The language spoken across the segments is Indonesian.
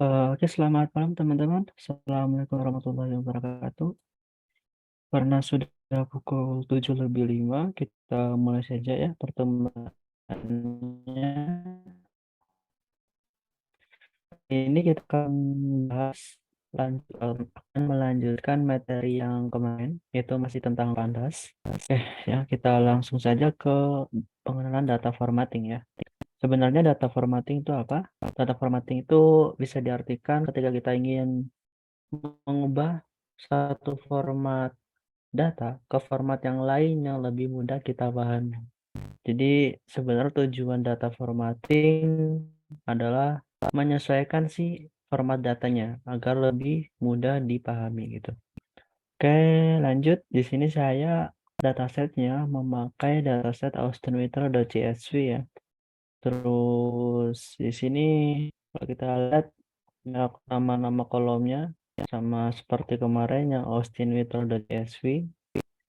Oke, selamat malam teman-teman. Assalamualaikum warahmatullahi wabarakatuh. Karena sudah pukul 7:05, kita mulai saja ya pertemuannya. Ini kita akan bahas akan melanjutkan materi yang kemarin, yaitu masih tentang pandas. Oke, ya kita langsung saja ke pengenalan data formatting ya. Sebenarnya data formatting itu apa? Data formatting itu bisa diartikan ketika kita ingin mengubah satu format data ke format yang lain yang lebih mudah kita pahami. Jadi sebenarnya tujuan data formatting adalah menyesuaikan si format datanya agar lebih mudah dipahami gitu. Oke, lanjut. Di sini saya datasetnya memakai dataset austenmeter.csv ya. Terus di sini kalau kita lihat nama-nama kolomnya sama seperti kemarin yang austenmeter.csv.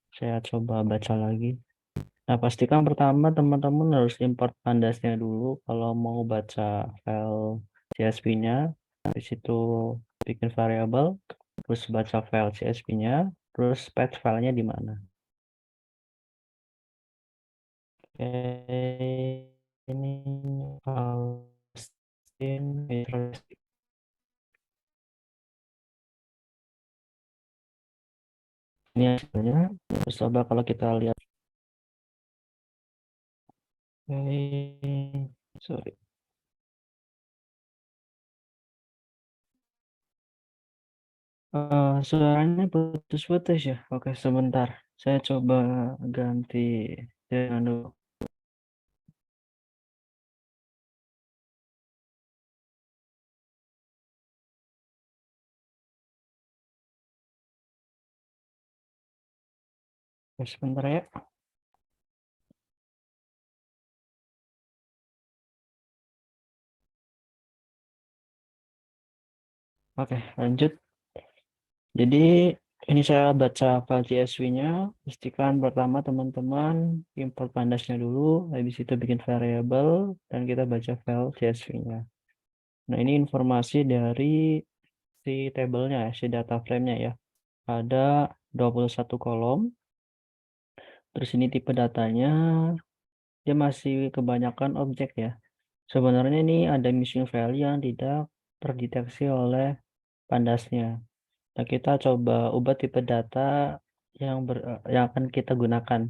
Saya coba baca lagi. Nah, pastikan pertama teman-teman harus import pandasnya dulu kalau mau baca file CSV-nya. Di situ bikin variabel, terus baca file CSV-nya, terus path filenya di mana. Oke, ini Austin ini hasilnya. Terus coba kalau kita lihat, sorry. Suaranya putus-putus ya. Oke, sebentar. Saya coba ganti jangan dulu. Oke, sebentar ya. Oke, lanjut. Jadi ini saya baca file CSV-nya. Pastikan pertama teman-teman import pandasnya dulu, habis itu bikin variabel dan kita baca file CSV-nya. Nah, ini informasi dari si tabelnya ya, si data frame-nya ya. Ada 21 kolom. Terus ini tipe datanya, dia masih kebanyakan objek ya. Sebenarnya ini ada missing value yang tidak terdeteksi oleh pandasnya. Nah, kita coba ubah tipe data yang akan kita gunakan.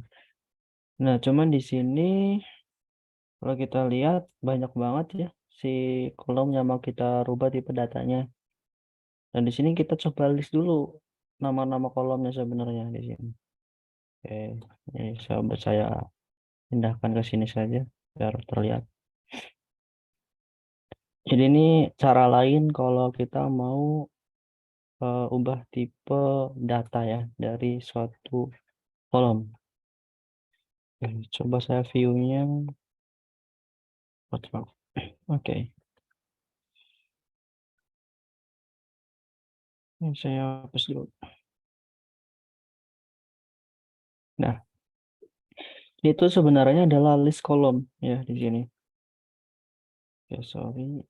Nah, cuman di sini kalau kita lihat banyak banget ya si kolom yang mau kita rubah tipe datanya. Dan di sini kita coba list dulu nama-nama kolomnya sebenarnya di sini. Oke, ini saya pindahkan ke sini saja biar terlihat. Jadi ini cara lain kalau kita mau ubah tipe data ya dari suatu kolom. Coba saya view-nya. Oke, ini saya hapus dulu. Nah, itu sebenarnya adalah list kolom ya di sini. Ya, sorry.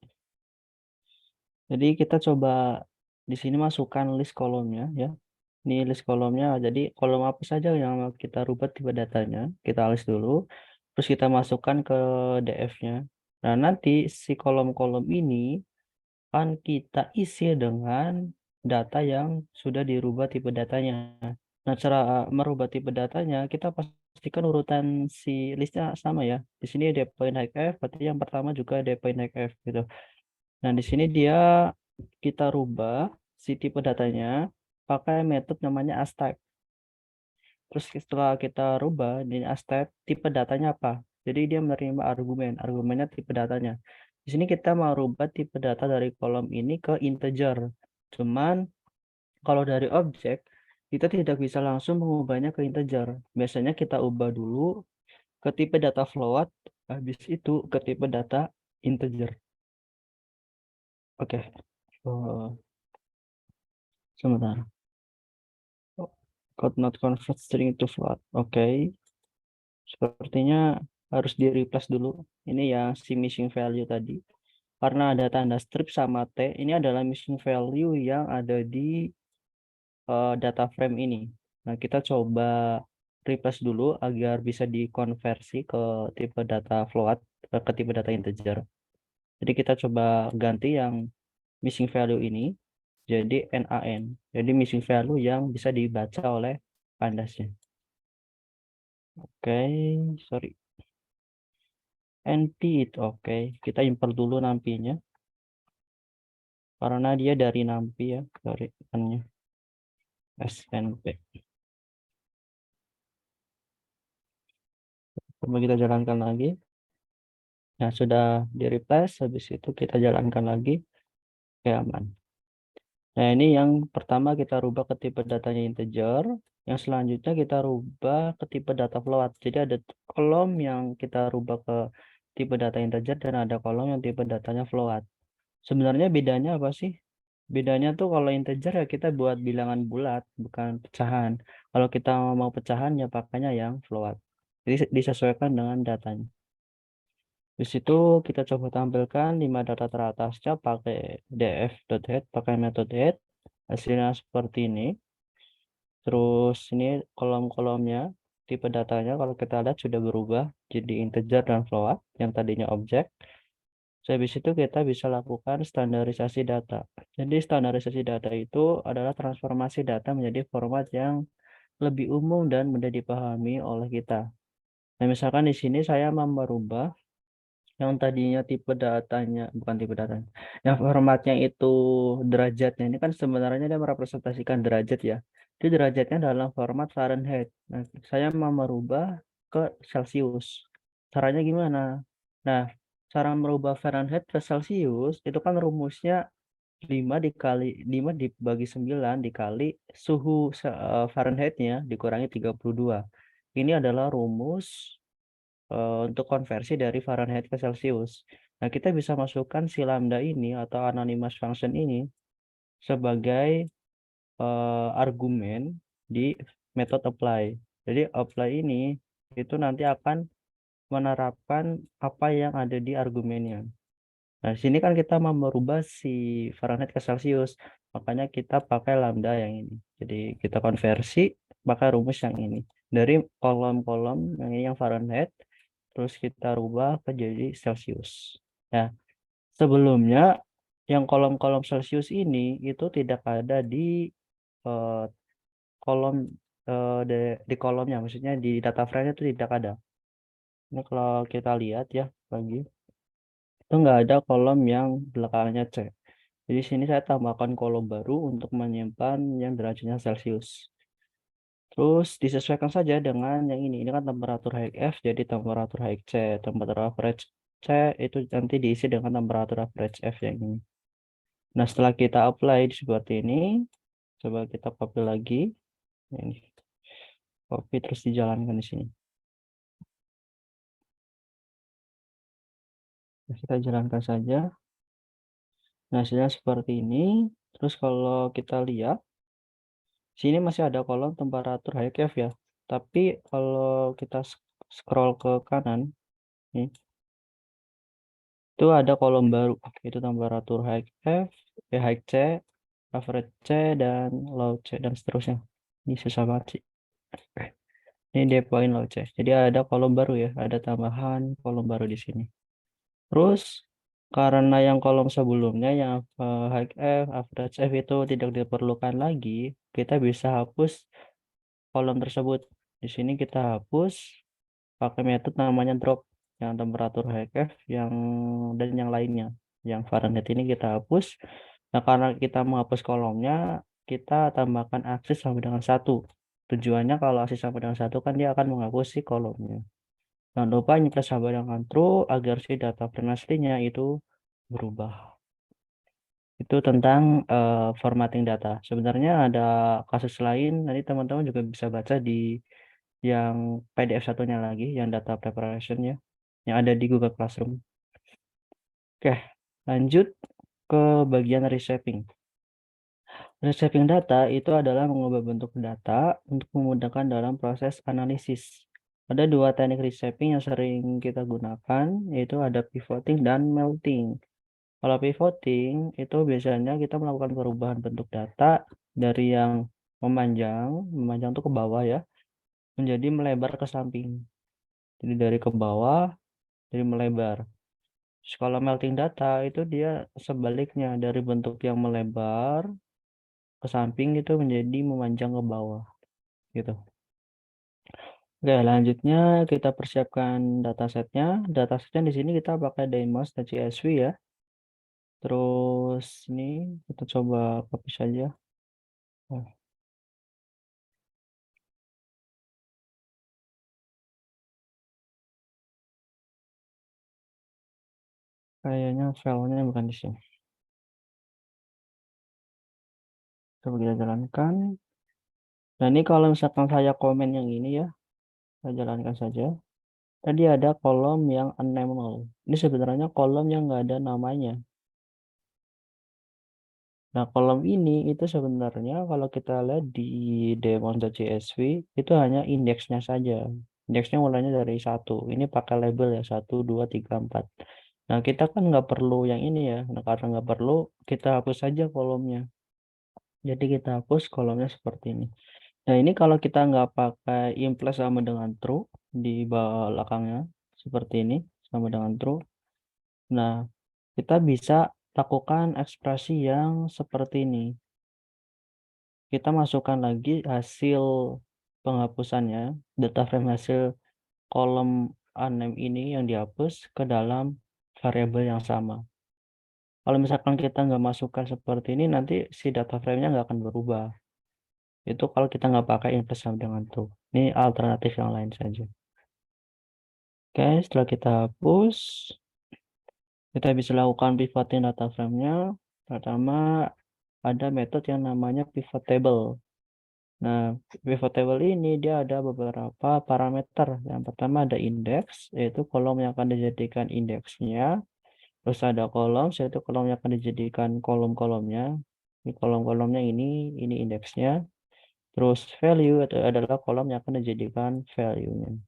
Jadi kita coba di sini masukkan list kolomnya ya. Ini list kolomnya. Jadi kolom apa saja yang mau kita rubah tipe datanya, kita list dulu. Terus kita masukkan ke DF-nya. Nah, nanti si kolom-kolom ini akan kita isi dengan data yang sudah dirubah tipe datanya. Nah, cara merubah tipe datanya, kita pastikan urutan si listnya sama ya. Di sini depoin high F, berarti yang pertama juga depoin high F gitu. Nah, di sini dia kita rubah si tipe datanya pakai metode namanya astype. Terus setelah kita rubah di astype, tipe datanya apa? Jadi dia menerima argumennya tipe datanya. Di sini kita mau rubah tipe data dari kolom ini ke integer. Cuman kalau dari objek, kita tidak bisa langsung mengubahnya ke integer. Biasanya kita ubah dulu ke tipe data float, habis itu ke tipe data integer. Oke, sebentar. Could not convert string to float. Oke, sepertinya harus di replace dulu. Ini ya si missing value tadi. karena ada tanda strip sama T, ini adalah missing value yang ada di data frame ini. Nah, kita coba replace dulu agar bisa dikonversi ke tipe data float, ke tipe data integer. Jadi kita coba ganti yang missing value ini jadi NaN. Jadi missing value yang bisa dibaca oleh Pandasnya. Oke, sorry. NP itu oke. Kita import dulu nampinya. Karena dia dari nampi ya, sorry. SNP. Coba kita jalankan lagi. Nah, sudah di replace, habis itu kita jalankan lagi. Oke, aman. Nah, ini yang pertama kita rubah ke tipe datanya integer. Yang selanjutnya kita rubah ke tipe data float. Jadi ada kolom yang kita rubah ke tipe data integer dan ada kolom yang tipe datanya float. Sebenarnya bedanya apa sih? Bedanya tuh kalau integer ya kita buat bilangan bulat, bukan pecahan. Kalau kita mau pecahan ya pakainya yang float. Jadi disesuaikan dengan datanya. Di situ kita coba tampilkan 5 data teratasnya pakai df.head, pakai metode head. Hasilnya seperti ini. Terus ini kolom-kolomnya, tipe datanya kalau kita lihat sudah berubah jadi integer dan float yang tadinya objek. Habis itu kita bisa lakukan standarisasi data. Jadi standarisasi data itu adalah transformasi data menjadi format yang lebih umum dan mudah dipahami oleh kita. Nah, misalkan di sini saya mau merubah yang tadinya tipe datanya, bukan tipe datanya, yang formatnya itu derajatnya, ini kan sebenarnya dia merepresentasikan derajat ya. Itu derajatnya dalam format Fahrenheit. Nah, saya mau merubah ke Celsius. Caranya gimana? Nah, cara merubah Fahrenheit ke Celsius itu kan rumusnya 5 dikali 5 dibagi 9 dikali suhu Fahrenheitnya dikurangi 32. Ini adalah rumus untuk konversi dari Fahrenheit ke Celsius. Nah, kita bisa masukkan si lambda ini atau anonymous function ini sebagai argumen di metode apply. Jadi apply ini itu nanti akan menerapkan apa yang ada di argumennya. Nah, di sini kan kita mau merubah si Fahrenheit ke Celsius, makanya kita pakai lambda yang ini. Jadi kita konversi pakai rumus yang ini. Dari kolom-kolom yang ini yang Fahrenheit, terus kita rubah ke jadi Celsius. Nah, sebelumnya yang kolom-kolom Celsius ini itu tidak ada di eh, kolom di kolomnya, maksudnya di data frame itu tidak ada. Ini kalau kita lihat ya lagi, itu nggak ada kolom yang belakangnya C. Jadi sini saya tambahkan kolom baru untuk menyimpan yang derajatnya Celsius. Terus disesuaikan saja dengan yang ini. Ini kan temperatur high F, jadi temperatur high C. Temperatur average C itu nanti diisi dengan temperatur average F yang ini. Nah, setelah kita apply seperti ini, coba kita copy lagi. Ini copy terus dijalankan di sini. Nah, kita jalankan saja. Nah, hasilnya seperti ini. Terus kalau kita lihat, sini masih ada kolom temperatur high F ya. Tapi kalau kita scroll ke kanan, nih, itu ada kolom baru. Itu temperatur high F, high C, average C, dan low C, dan seterusnya. Ini susah banget sih. Ini dia poin low C. Jadi ada kolom baru ya. Ada tambahan kolom baru di sini. Terus, karena yang kolom sebelumnya, yang high F, average F itu tidak diperlukan lagi, kita bisa hapus kolom tersebut. Di sini kita hapus pakai metode namanya drop yang temperatur high F yang dan yang lainnya. Yang Fahrenheit ini kita hapus. Nah, karena kita menghapus kolomnya, kita tambahkan aksis sama dengan 1. Tujuannya kalau aksis sama dengan 1 kan dia akan menghapus si kolomnya. Jangan lupa nyepres sama dengan true agar si data frame aslinya itu berubah. Itu tentang formatting data. Sebenarnya ada kasus lain, nanti teman-teman juga bisa baca di yang PDF satunya lagi, yang data preparation ya, yang ada di Google Classroom. Oke, lanjut ke bagian reshaping. Reshaping data itu adalah mengubah bentuk data untuk memudahkan dalam proses analisis. Ada dua teknik reshaping yang sering kita gunakan, yaitu ada pivoting dan melting. Kalau pivoting itu biasanya kita melakukan perubahan bentuk data dari yang memanjang tuh ke bawah ya, menjadi melebar ke samping. Jadi dari ke bawah, jadi melebar. Terus kalau melting data itu dia sebaliknya, dari bentuk yang melebar ke samping itu menjadi memanjang ke bawah gitu. Oke, lanjutnya kita persiapkan datasetnya. Datasetnya di sini kita pakai demos.csv ya. Terus ini kita coba copy saja. Oh, kayaknya filenya bukan di sini. Coba kita jalankan. Nah, ini kalau misalkan saya komen yang ini ya, saya jalankan saja. Tadi ada kolom yang unnameable. Ini sebenarnya kolom yang nggak ada namanya. Nah, kolom ini itu sebenarnya kalau kita lihat di demo.csv itu hanya indeksnya saja. Indeksnya mulainya dari satu. Ini pakai label ya, 1, 2, 3, 4. Nah, kita kan nggak perlu yang ini ya. Nah, karena nggak perlu, kita hapus saja kolomnya. Jadi kita hapus kolomnya seperti ini. Nah, ini kalau kita nggak pakai implement sama dengan true di belakangnya, seperti ini, sama dengan true. Nah, kita bisa lakukan ekspresi yang seperti ini. Kita masukkan lagi hasil penghapusannya, data frame hasil kolom unnamed ini yang dihapus ke dalam variabel yang sama. Kalau misalkan kita nggak masukkan seperti ini, nanti si data frame-nya nggak akan berubah. Itu kalau kita nggak pakai implement sama dengan true. Ini alternatif yang lain saja. Oke, setelah kita hapus, kita bisa lakukan pivoting data frame-nya. Pertama, ada metode yang namanya pivot table. Nah, pivot table ini dia ada beberapa parameter. Yang pertama ada indeks, yaitu kolom yang akan dijadikan indeksnya. Terus ada kolom, yaitu kolom yang akan dijadikan kolom-kolomnya. Ini kolom-kolomnya ini indeksnya. Terus value itu adalah kolom yang akan dijadikan value-nya.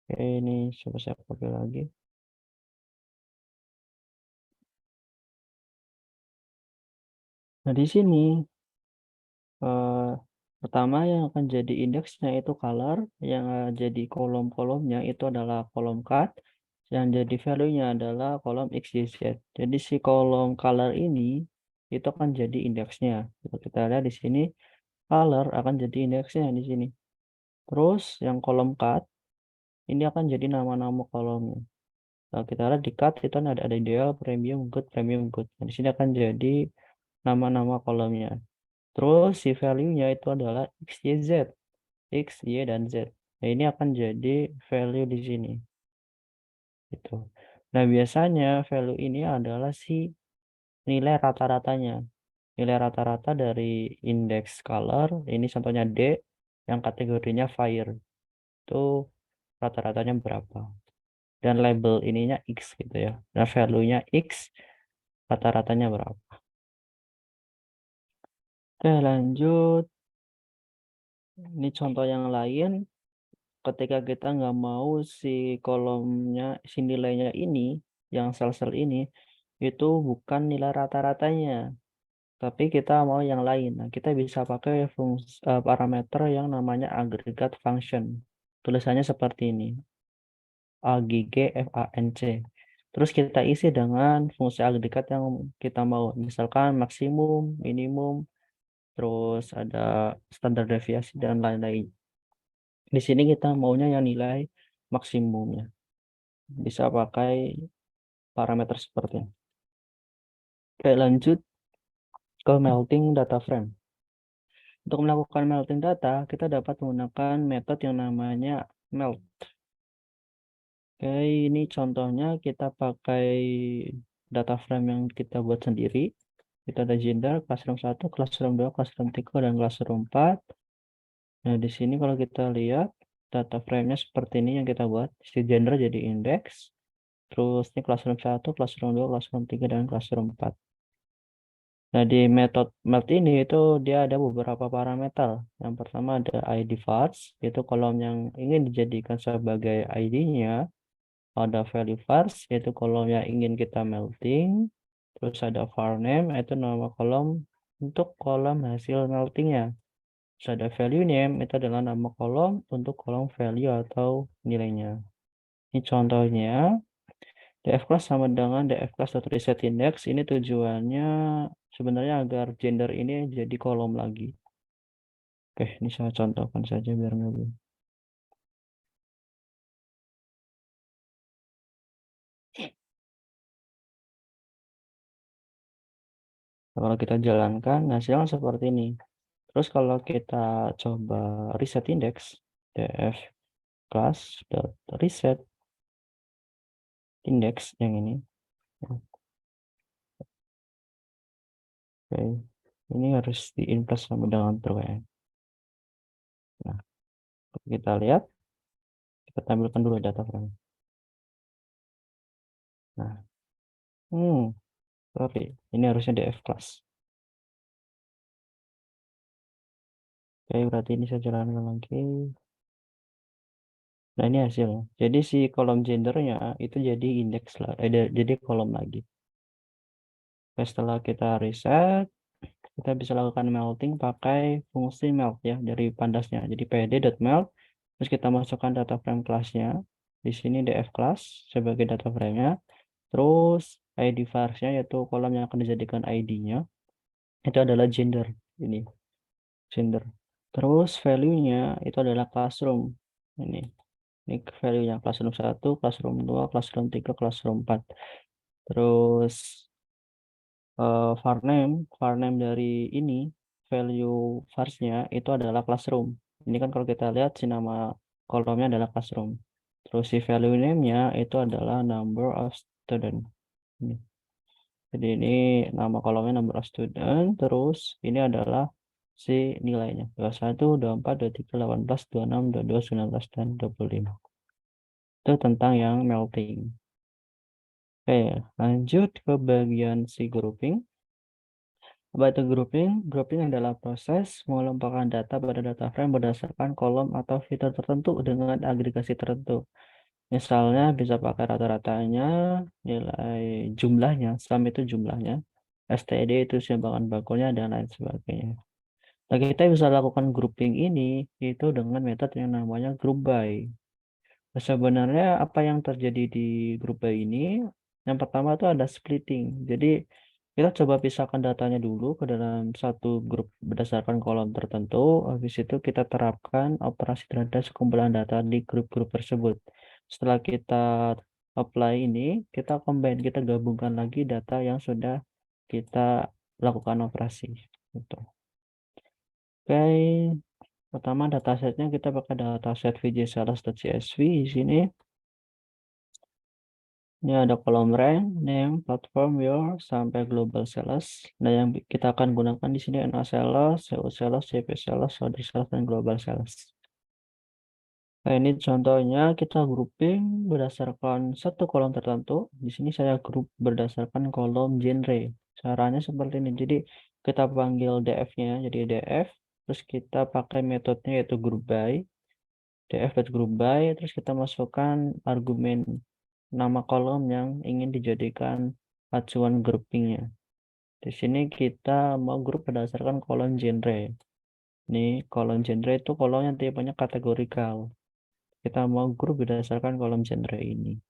Oke, ini coba saya copy lagi. Nah, di sini eh, pertama yang akan jadi indeksnya itu color, yang jadi kolom-kolomnya itu adalah kolom cut, yang jadi value-nya adalah kolom x, y, z. Jadi si kolom color ini itu akan jadi indeksnya. Kalau kita lihat di sini color akan jadi indeksnya di sini. Terus yang kolom cut ini akan jadi nama-nama kolomnya. Kalau kita lihat di cut itu ada ideal, premium, good, premium, good. Nah, di sini akan jadi nama-nama kolomnya. Terus si value-nya itu adalah x, y, z. X, Y, dan Z. Nah, ini akan jadi value di sini. Gitu. Nah, biasanya value ini adalah si nilai rata-ratanya. Nilai rata-rata dari indeks color, ini contohnya D, yang kategorinya fire. Itu rata-ratanya berapa. Dan label ininya X gitu ya. Nah, value-nya X, rata-ratanya berapa. Oke, lanjut. Ini contoh yang lain. Ketika kita nggak mau si kolomnya, si nilainya ini, yang sel-sel ini, itu bukan nilai rata-ratanya, tapi kita mau yang lain. Nah, kita bisa pakai parameter yang namanya aggregate function. Tulisannya seperti ini, AGGFANC. Terus kita isi dengan fungsi agregat yang kita mau, misalkan maksimum, minimum, terus ada standar deviasi dan lain-lain. Di sini kita maunya yang nilai maksimumnya. Bisa pakai parameter seperti ini. Oke, lanjut ke melting data frame. Untuk melakukan melting data, kita dapat menggunakan metode yang namanya melt. Oke, ini contohnya kita pakai data frame yang kita buat sendiri. Kita ada gender, classroom 1, classroom 2, classroom 3, dan classroom 4. Nah, di sini kalau kita lihat data frame-nya seperti ini yang kita buat. Si gender jadi indeks. Terus ini classroom 1, classroom 2, classroom 3, dan classroom 4. Nah, di metode melt ini itu dia ada beberapa parameter. Yang pertama ada ID files, itu kolom yang ingin dijadikan sebagai ID-nya. ada value vars, yaitu kolom yang ingin kita melting. Terus ada var name, itu nama kolom untuk kolom hasil meltingnya. Terus ada value name, itu adalah nama kolom untuk kolom value atau nilainya. Ini contohnya, df class sama dengan df class.reset index. Ini tujuannya sebenarnya agar gender ini jadi kolom lagi. Oke, ini saya contohkan saja biar nggak. Kalau kita jalankan, hasilnya seperti ini. Terus kalau kita coba reset index, df class reset index yang ini. Oke, ini harus di-input sama dengan true ya. Nah, kita lihat, kita tampilkan dulu data frame. Nah, sorry, ini harusnya df class. Oke, berarti ini saya jalankan lagi. Nah, ini hasilnya. Jadi si kolom gendernya itu jadi indeks lah, jadi kolom lagi. Oke, setelah kita reset, kita bisa lakukan melting pakai fungsi melt ya dari pandasnya. Jadi pd.melt, terus kita masukkan data frame kelasnya. Di sini df class sebagai data frame-nya. Terus id varsnya yaitu kolom yang akan dijadikan id-nya itu adalah gender ini, gender. Terus value-nya itu adalah classroom. Ini value-nya classroom 1, classroom 2, classroom 3, classroom 4. Terus var name dari ini value varsnya itu adalah classroom. Ini kan kalau kita lihat si nama kolomnya adalah classroom. Terus si value name-nya itu adalah number of student. Ini. Jadi ini nama kolomnya number of student. Terus ini adalah si nilainya. 21, 24, 23, 18, 26, 22, 19, dan 25. Itu tentang yang melting. Oke, lanjut ke bagian si grouping. Apa itu grouping? Grouping adalah proses mengelompokkan data pada data frame berdasarkan kolom atau fitur tertentu dengan agregasi tertentu. Misalnya bisa pakai rata-ratanya, nilai jumlahnya, sum itu jumlahnya, std itu simpangan bakulnya, dan lain sebagainya. Nah, kita bisa lakukan grouping ini itu dengan metode yang namanya group by. Sebenarnya apa yang terjadi di grup by ini, yang pertama itu ada splitting. Jadi kita coba pisahkan datanya dulu ke dalam satu grup berdasarkan kolom tertentu. Habis itu kita terapkan operasi terhadap sekumpulan data di grup-grup tersebut. Setelah kita apply ini, kita combine, kita gabungkan lagi data yang sudah kita lakukan operasi. Gitu. Oke, pertama datasetnya kita pakai dataset vjsales.csv di sini. Ini ada kolom rank, name, platform, your, sampai global sales. Nah, yang kita akan gunakan di sini NA sales, CO sales, CP sales, order sales, dan global sales. Nah, ini contohnya kita grouping berdasarkan satu kolom tertentu. Di sini saya grup berdasarkan kolom genre. Caranya seperti ini. Jadi kita panggil df-nya, jadi df, terus kita pakai metodenya yaitu group by, df.group by, terus kita masukkan argumen nama kolom yang ingin dijadikan acuan groupingnya. Di sini kita mau grup berdasarkan kolom genre. Ini kolom genre itu kolom yang tipenya kategorikal. Kita mau grup berdasarkan kolom genre ini.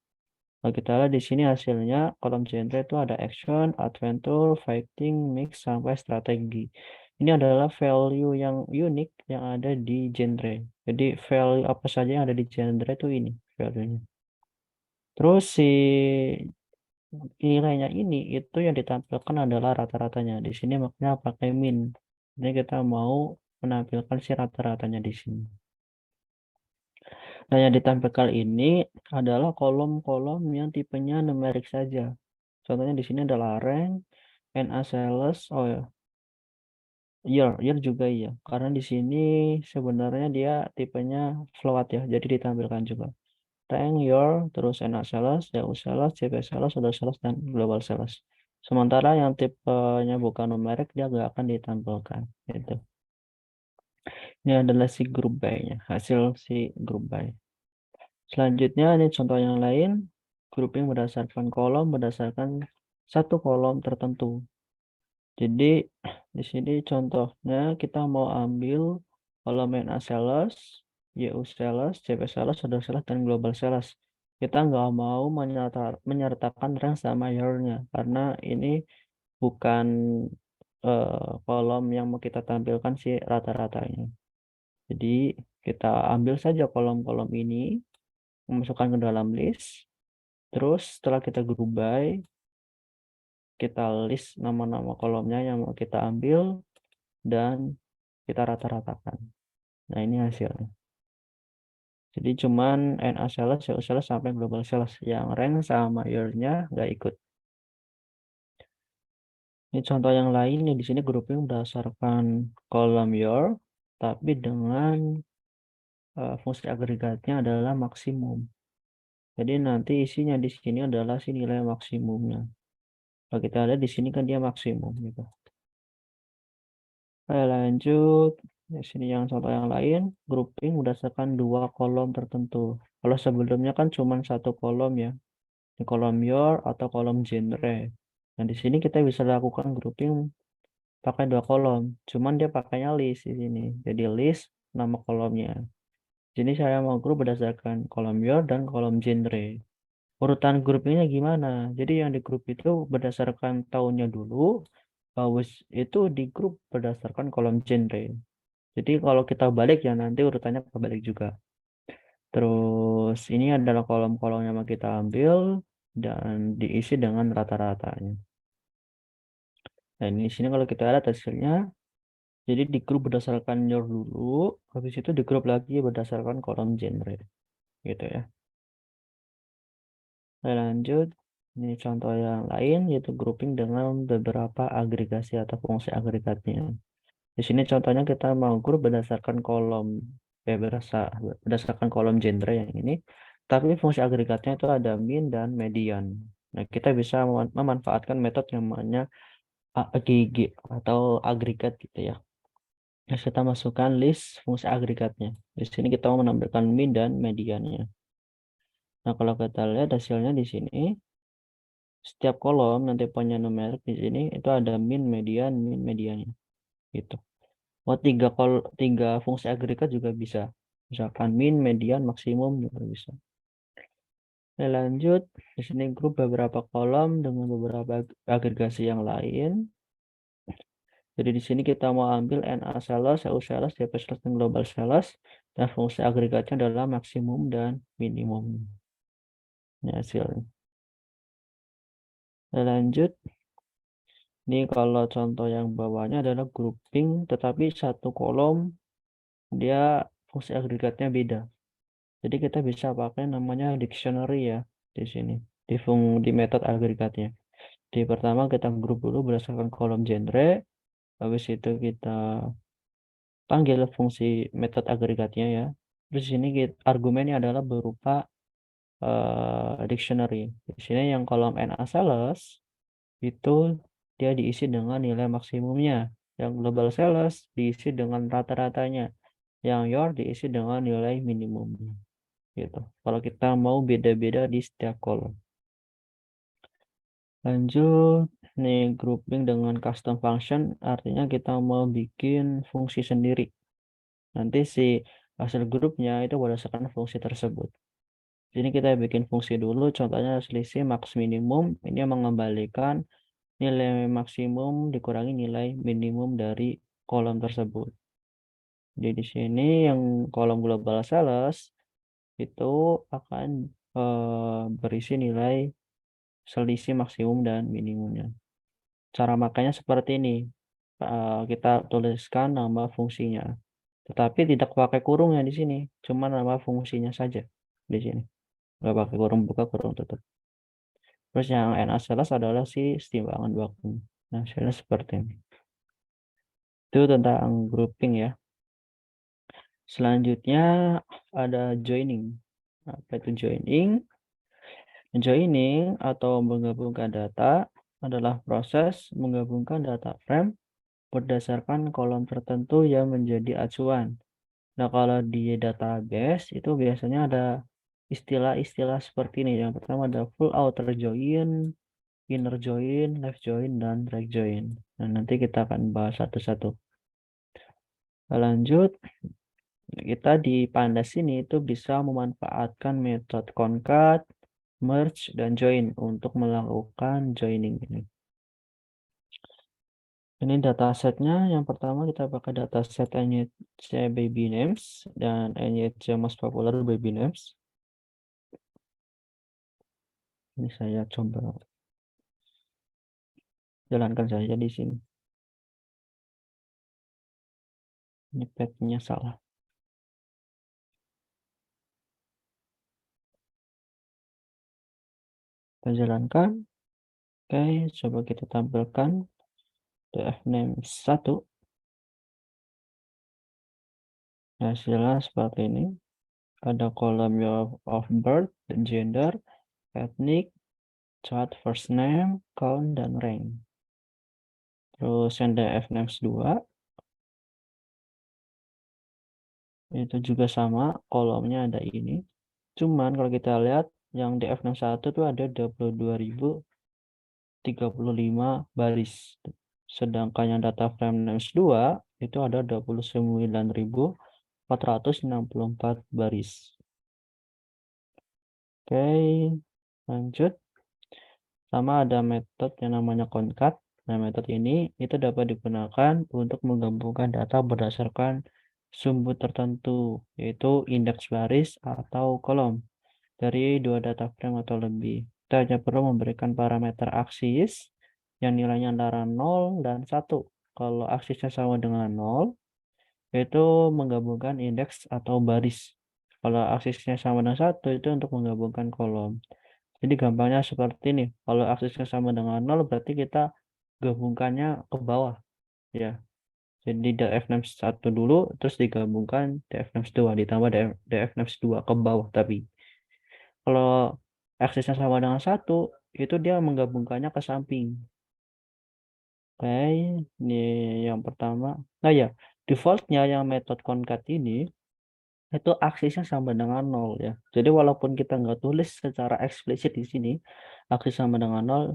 Kalau kita lihat di sini hasilnya kolom genre itu ada action, adventure, fighting, mix, sampai strategi. Ini adalah value yang unik yang ada di genre. Jadi value apa saja yang ada di genre itu ini value-nya. Terus si nilainya ini itu yang ditampilkan adalah rata-ratanya. Di sini makanya pakai min. Ini kita mau menampilkan si rata-ratanya di sini. Nah, yang ditampilkan ini adalah kolom-kolom yang tipenya numerik saja. Contohnya di sini adalah rank, NA sales, oh ya, year juga iya. Karena di sini sebenarnya dia tipenya float ya, jadi ditampilkan juga. Rank, year, terus NA sales, DU sales, CP sales, order sales, dan global sales. Sementara yang tipenya bukan numerik dia nggak akan ditampilkan. Gitu. Ini adalah si group by-nya, hasil si group by. Selanjutnya ini contoh yang lain. grouping berdasarkan kolom, berdasarkan satu kolom tertentu. Jadi di sini contohnya kita mau ambil kolom NA sales, YU sales, CP sales, order sales, dan global sales. Kita nggak mau menyertakan rank sama year-nya karena ini bukan kolom yang mau kita tampilkan sih rata-ratanya. Jadi kita ambil saja kolom-kolom ini, masukkan ke dalam list. Terus setelah kita group by, kita list nama-nama kolomnya yang mau kita ambil dan kita rata-ratakan. Nah, ini hasilnya. Jadi cuman NA sales, CU sales, sampai global sales. Yang rank sama year-nya nggak ikut. Ini contoh yang lain nih, di sini grouping berdasarkan kolom year, tapi dengan fungsi agregatnya adalah maksimum. Jadi nanti isinya di sini adalah si nilai maksimumnya. Kalau kita lihat di sini kan dia maksimum gitu. Oke, lanjut. Di sini yang contoh yang lain, grouping berdasarkan dua kolom tertentu. Kalau sebelumnya kan cuma satu kolom ya, di kolom your atau kolom genre. Nah, di sini kita bisa lakukan grouping pakai dua kolom. Cuman dia pakainya list di sini. Jadi list nama kolomnya. Di sini saya mau grup berdasarkan kolom your dan kolom genre. Urutan grupnya gimana? Jadi yang di grup itu berdasarkan tahunnya dulu, habis itu di grup berdasarkan kolom genre. Jadi kalau kita balik ya nanti urutannya kebalik juga. Terus ini adalah kolom-kolom yang mau kita ambil dan diisi dengan rata-ratanya. Nah, ini di sini kalau kita lihat hasilnya, jadi di grup berdasarkan year dulu, habis itu di grup lagi berdasarkan kolom genre, gitu ya. Nah, lanjut, ini contoh yang lain yaitu grouping dengan beberapa agregasi atau fungsi agregatnya. Di sini contohnya kita mau grup berdasarkan kolom, berdasarkan kolom genre yang ini, tapi fungsi agregatnya itu ada min dan median. Nah, kita bisa memanfaatkan metode yang namanya AGG atau agregat gitu ya. Nah, kita masukkan list fungsi agregatnya. Di sini kita mau menampilkan min dan mediannya. Nah, kalau kita lihat hasilnya di sini, setiap kolom nanti punya numerik di sini itu ada min, mediannya gitu. Oh, tiga fungsi agregat juga bisa. Misalkan min, median, maksimum juga bisa. Nah, lanjut di sini grup beberapa kolom dengan beberapa agregasi yang lain. Jadi di sini kita mau ambil NA sales, CU sales, CP sales, dan global sales. Dan fungsi agregatnya adalah maksimum dan minimum. Ini hasilnya. Nah, lanjut. Ini kalau contoh yang bawahnya adalah grouping, tetapi satu kolom dia fungsi agregatnya beda. Jadi kita bisa pakai namanya dictionary ya di sini di metode agregatnya. Di pertama kita grup dulu berdasarkan kolom genre, habis itu kita panggil fungsi metode agregatnya ya. Terus di sini argumennya adalah berupa dictionary. Di sini yang kolom NA sales itu dia diisi dengan nilai maksimumnya. Yang global sales diisi dengan rata-ratanya. Yang your diisi dengan nilai minimumnya. Gitu. Kalau kita mau beda-beda di setiap kolom. Lanjut, nih grouping dengan custom function artinya kita mau bikin fungsi sendiri. Nanti si hasil grupnya itu berdasarkan fungsi tersebut. Jadi kita bikin fungsi dulu, contohnya selisih max minimum, ini mengembalikan nilai maksimum dikurangi nilai minimum dari kolom tersebut. Jadi di sini yang kolom global sales itu akan berisi nilai selisih maksimum dan minimumnya. Cara makanya seperti ini. Kita tuliskan nama fungsinya. Tetapi tidak pakai kurungnya di sini. Cuma nama fungsinya saja di sini. Nggak pakai kurung buka, kurung tutup. Terus yang NA sales adalah si timbangan vakum. Nah, hasilnya seperti ini. Itu tentang grouping ya. Selanjutnya ada joining. Apa itu joining? Joining atau menggabungkan data adalah proses menggabungkan data frame berdasarkan kolom tertentu yang menjadi acuan. Nah, kalau di database itu biasanya ada istilah-istilah seperti ini. Yang pertama ada full outer join, inner join, left join, dan right join. Nah, nanti kita akan bahas satu-satu. Lanjut, kita di Pandas ini itu bisa memanfaatkan metode concat, merge, dan join untuk melakukan joining ini. Ini datasetnya. Yang pertama kita pakai dataset NYC baby names dan NYC most popular baby names. Ini saya coba jalankan saja di sini. Ini pad-nya salah. Kita jalankan. Oke, coba kita tampilkan df name 1. Hasilnya seperti ini. Ada kolom of birth, gender, ethnic, child first name, count, dan rank. Terus yang df names 2 itu juga sama, kolomnya ada ini. Cuman kalau kita lihat yang df61 tuh ada 22.035 baris. Sedangkan yang data frame names 2 itu ada 29.464 baris. Oke, lanjut. Sama ada metode yang namanya concat. Nah, metode ini itu dapat digunakan untuk menggabungkan data berdasarkan sumber tertentu, yaitu indeks baris atau kolom dari dua data frame atau lebih. Kita hanya perlu memberikan parameter aksis yang nilainya antara 0 dan 1. Kalau aksisnya sama dengan 0, itu menggabungkan indeks atau baris. Kalau aksisnya sama dengan 1, itu untuk menggabungkan kolom. Jadi gampangnya seperti ini. Kalau aksesnya sama dengan 0 berarti kita gabungkannya ke bawah ya. Jadi df61 dulu terus digabungkan df62 ditambah df62 ke bawah tapi. Kalau aksesnya sama dengan 1 itu dia menggabungkannya ke samping. Oke, ini yang pertama. Nah ya, defaultnya yang metode concat ini itu aksesnya sama dengan 0 ya. Jadi walaupun kita nggak tulis secara eksplisit di sini, akses sama dengan 0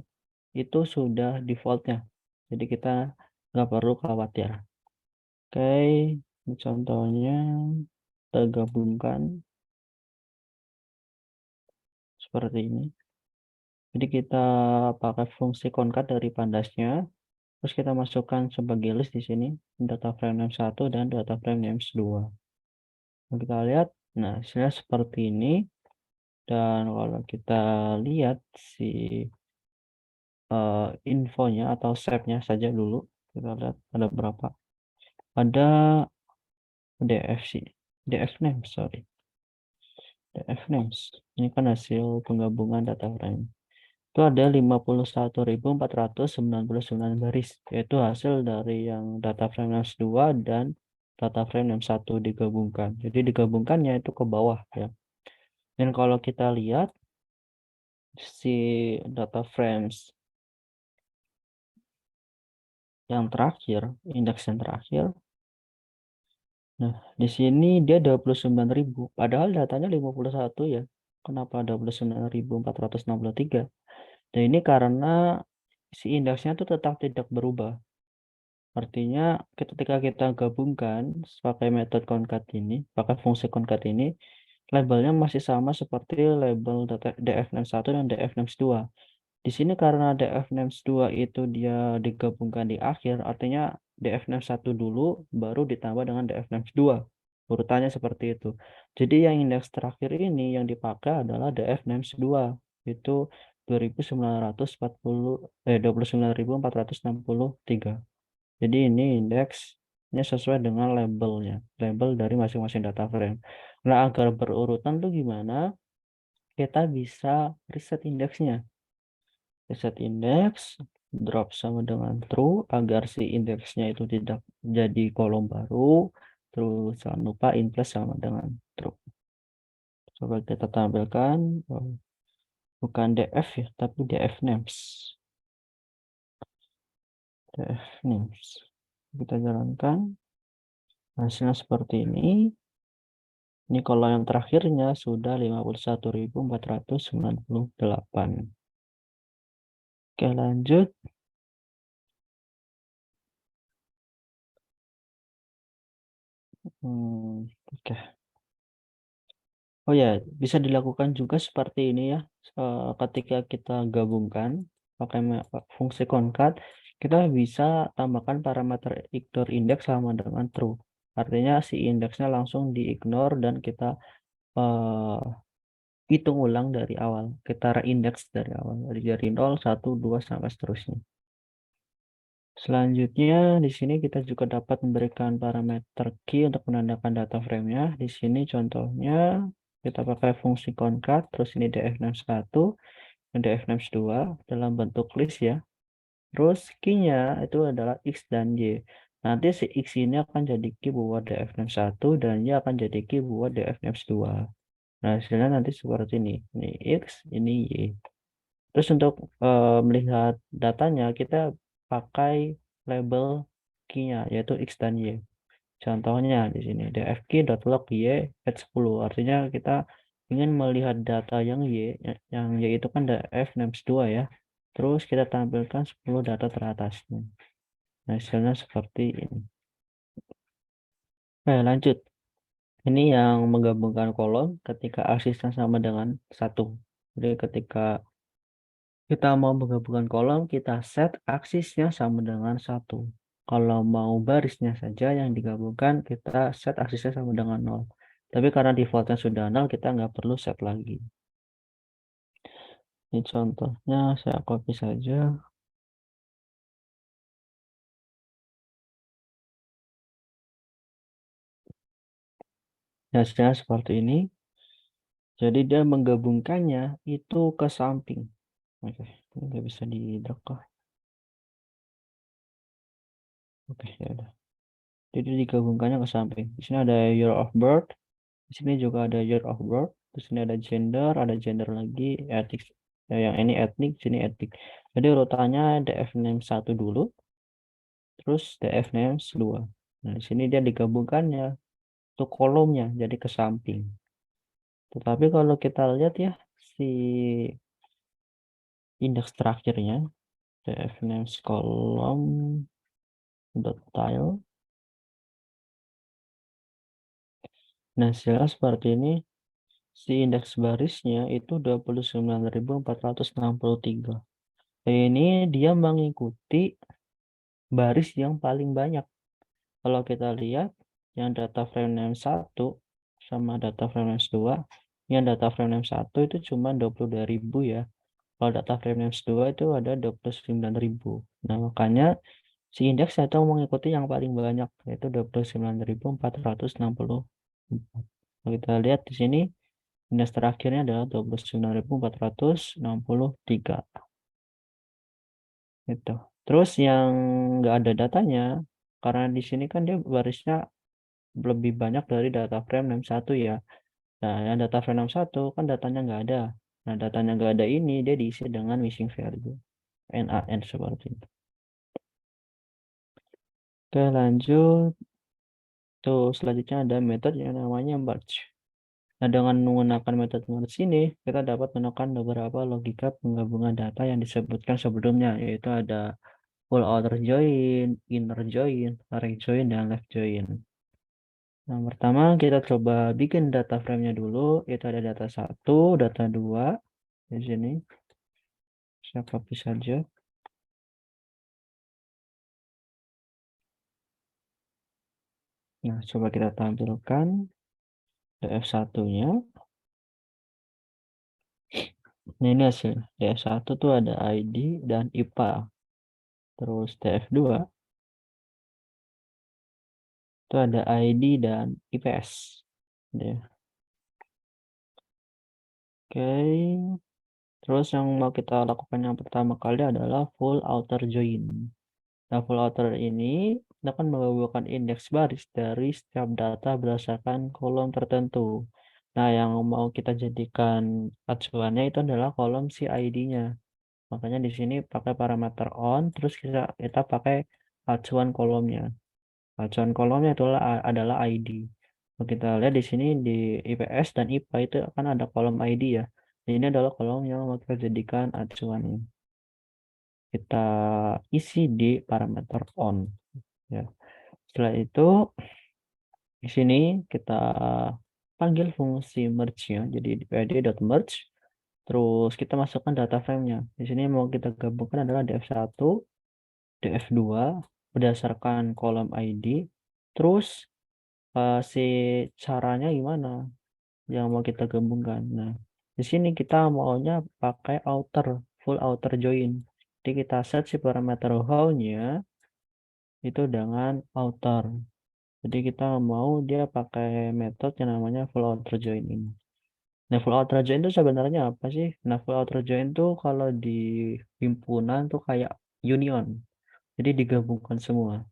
itu sudah defaultnya. Jadi kita nggak perlu khawatir. Oke, ini contohnya kita gabungkan seperti ini. Jadi kita pakai fungsi concat dari pandasnya, terus kita masukkan sebagai list di sini data frame name 1 dan data frame name 2. Nah, kita lihat, nah hasilnya seperti ini. Dan kalau kita lihat si infonya atau shape-nya saja dulu, kita lihat ada berapa. Ada df df name, sorry. df names. Ini kan hasil penggabungan data frame. Itu ada 51.499 baris, yaitu hasil dari yang data frame names 2 dan data frame names 1 digabungkan. Jadi digabungkannya itu ke bawah ya. Dan kalau kita lihat si data frames yang terakhir, indeks yang terakhir, nah di sini dia 29.000, padahal datanya 51 ya. Kenapa 29.463? Dan ini karena si indeksnya itu tetap tidak berubah. Artinya ketika kita gabungkan pakai metode concat ini, pakai fungsi concat ini, labelnya masih sama seperti label df61 dan df62. Di sini karena df62 itu dia digabungkan di akhir, artinya df61 dulu baru ditambah dengan df62. Urutannya seperti itu. Jadi yang indeks terakhir ini yang dipakai adalah df62, itu 29.463. Jadi ini indeksnya sesuai dengan labelnya, label dari masing-masing data frame. Nah, agar berurutan tuh gimana? Kita bisa reset indeksnya. Reset indeks, drop sama dengan true, agar si indeksnya itu tidak jadi kolom baru. Terus jangan lupa in place sama dengan true. Coba kita tampilkan, bukan df ya, tapi df names. Df names. Kita jalankan. Hasilnya seperti ini. Ini kalau yang terakhirnya sudah 51.498. Oke, lanjut. Oke. Oh ya, bisa dilakukan juga seperti ini ya. Ketika kita gabungkan pakai fungsi concat, kita bisa tambahkan parameter ignore index sama dengan true. Artinya si indeksnya langsung di-ignore dan kita eh, hitung ulang dari awal. Kita reindeks dari awal. Dari 0, 1, 2, sampai seterusnya. Selanjutnya, di sini kita juga dapat memberikan parameter key untuk menandakan data frame-nya. Di sini contohnya kita pakai fungsi concat, terus ini dfnames1, dan dfnames2 dalam bentuk list ya. Terus key-nya itu adalah x dan y. Nanti si x ini akan jadi key buat dfnames1 dan y akan jadi key buat dfnames2. Nah, hasilnya nanti seperti ini. Ini x, ini y. Terus untuk melihat datanya, kita pakai label key-nya, yaitu x dan y. Contohnya di sini, dfkey.log y at 10. Artinya kita ingin melihat data yang y, yang y itu kan df names 2 ya. Terus kita tampilkan 10 data teratasnya. Nah, hasilnya seperti ini. Oke, lanjut. Ini yang menggabungkan kolom ketika aksesnya sama dengan 1. Jadi ketika kita mau menggabungkan kolom, kita set aksisnya sama dengan 1. Kalau mau barisnya saja yang digabungkan, kita set aksisnya sama dengan 0. Tapi karena defaultnya sudah 0, kita nggak perlu set lagi. Ini contohnya, saya copy saja. Hasilnya seperti ini. Jadi dia menggabungkannya itu ke samping. Oke, ini nggak bisa di-drag kah? Oke, ya udah. Jadi digabungkannya ke samping. Di sini ada year of birth. Di sini juga ada year of birth. Di sini ada gender lagi, ethics. Ya, yang ini etnik, sini etnik. Jadi urutannya df name 1 dulu, terus df name 2. Nah, di sini dia digabungkannya untuk kolomnya, jadi ke samping. Tetapi kalau kita lihat ya, si indeks terakhirnya, df name kolom dot tile. Nah, hasilnya seperti ini. Si indeks barisnya itu 29.463. Ini dia mengikuti baris yang paling banyak. Kalau kita lihat yang data frame name 1 sama data frame name 2, yang data frame name 1 itu cuma 22.000 ya. Kalau data frame name 2 itu ada 29.000. Nah, makanya si indeks itu mengikuti yang paling banyak, yaitu 29.464. Kalau kita lihat di sini, indeks terakhirnya adalah 29.463. Itu. Terus yang nggak ada datanya, karena di sini kan dia barisnya lebih banyak dari data frame 61 ya. Nah, yang data frame 61 kan datanya nggak ada. Nah, datanya nggak ada ini, dia diisi dengan missing value. NaN seperti itu. Oke, lanjut. Tuh, selanjutnya ada metode yang namanya merge. Nah, dengan menggunakan metode merge ini, kita dapat menekan beberapa logika penggabungan data yang disebutkan sebelumnya, yaitu ada full outer join, inner join, right join, dan left join. Yang pertama kita coba bikin data frame-nya dulu. Itu ada data 1, data 2 di sini. Saya copy saja. Nah, coba kita tampilkan DF1-nya. Nah, ini hasil. DF1 tuh ada ID dan IPA. Terus DF2 itu ada ID dan IPS. Ya. Oke. Terus yang mau kita lakukan yang pertama kali adalah full outer join. Nah, full outer ini akan menggabungkan indeks baris dari setiap data berdasarkan kolom tertentu. Nah, yang mau kita jadikan acuannya itu adalah kolom si ID-nya. Makanya di sini pakai parameter on, terus kita pakai acuan kolomnya. Acuan kolomnya adalah ID. Kalau kita lihat di sini di IPS dan IPA itu akan ada kolom ID ya. Ini adalah kolom yang mau kita jadikan acuan. Kita isi di parameter on ya. Setelah itu di sini kita panggil fungsi merge-nya. Jadi di pd.merge. Terus kita masukkan data frame-nya. Di sini mau kita gabungkan adalah df1, df2 berdasarkan kolom ID. Terus si caranya gimana yang mau kita gabungkan. Nah, di sini kita maunya pakai full outer join. Jadi kita set si parameter how-nya itu dengan outer. Jadi kita mau dia pakai metode yang namanya full outer join ini. Nah, full outer join itu sebenarnya apa sih? Nah, full outer join itu kalau di himpunan tuh kayak union. Jadi digabungkan semua.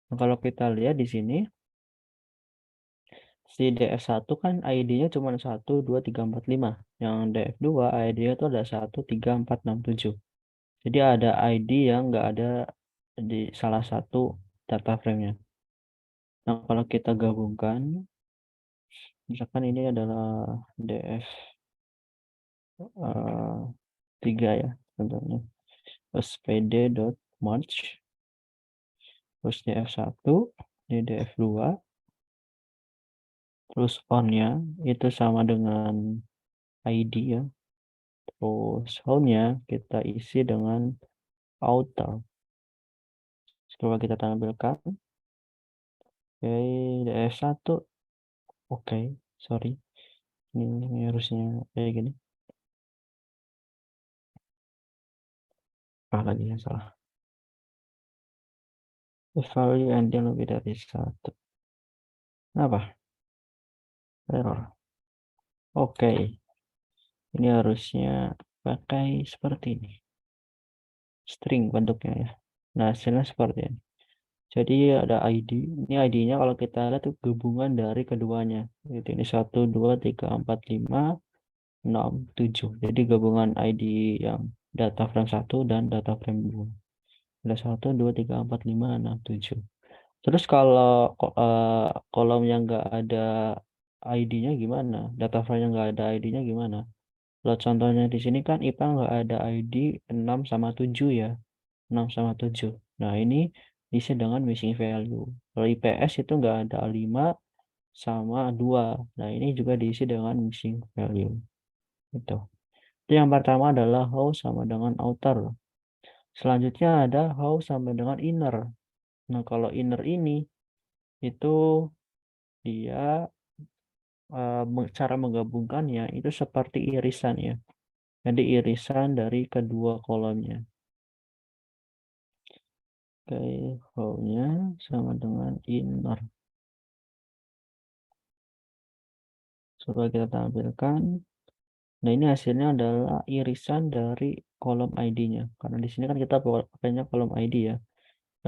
Nah, kalau kita lihat di sini, si DF1 kan ID-nya cuma 1, 2, 3, 4, 5. Yang DF2 ID-nya itu ada 1, 3, 4, 6, 7. Jadi ada ID yang nggak ada di salah satu data frame-nya. Nah, kalau kita gabungkan, misalkan ini adalah DF 3 ya, contohnya. Terus pd.merge, terus df1, ini df2, terus on-nya itu sama dengan ID ya. Terus home-nya kita isi dengan outer. Coba kita tampilkan. Oke, df1. Oke, sorry. Ini harusnya kayak gini. Apa lagi yang salah? Value and lebih dari 1. Apa? Error. Oke. Ini harusnya pakai seperti ini. String bentuknya ya. Nah, hasilnya seperti ini. Jadi ada ID. Ini ID-nya kalau kita lihat itu gabungan dari keduanya. Jadi ini 1, 2, 3, 4, 5, 6, 7. Jadi gabungan ID yang data frame 1 dan data frame 2. Ada 1, 2, 3, 4, 5, 6, 7. Terus kalau kolom yang nggak ada ID-nya gimana? Data frame yang nggak ada ID-nya gimana? Kalau contohnya di sini kan IPA nggak ada ID 6 sama 7 ya. 6 sama 7. Nah, ini diisi dengan missing value. Kalau IPS itu nggak ada 5 sama 2. Nah, ini juga diisi dengan missing value. Itu. Itu yang pertama adalah how sama dengan outer. Selanjutnya ada how sama dengan inner. Nah, kalau inner ini itu dia cara menggabungkannya itu seperti irisan ya. Jadi irisan dari kedua kolomnya. Oke, how-nya sama dengan inner. Coba kita tampilkan. Nah, ini hasilnya adalah irisan dari kolom ID-nya. Karena di sini kan kita pakainya kolom ID ya.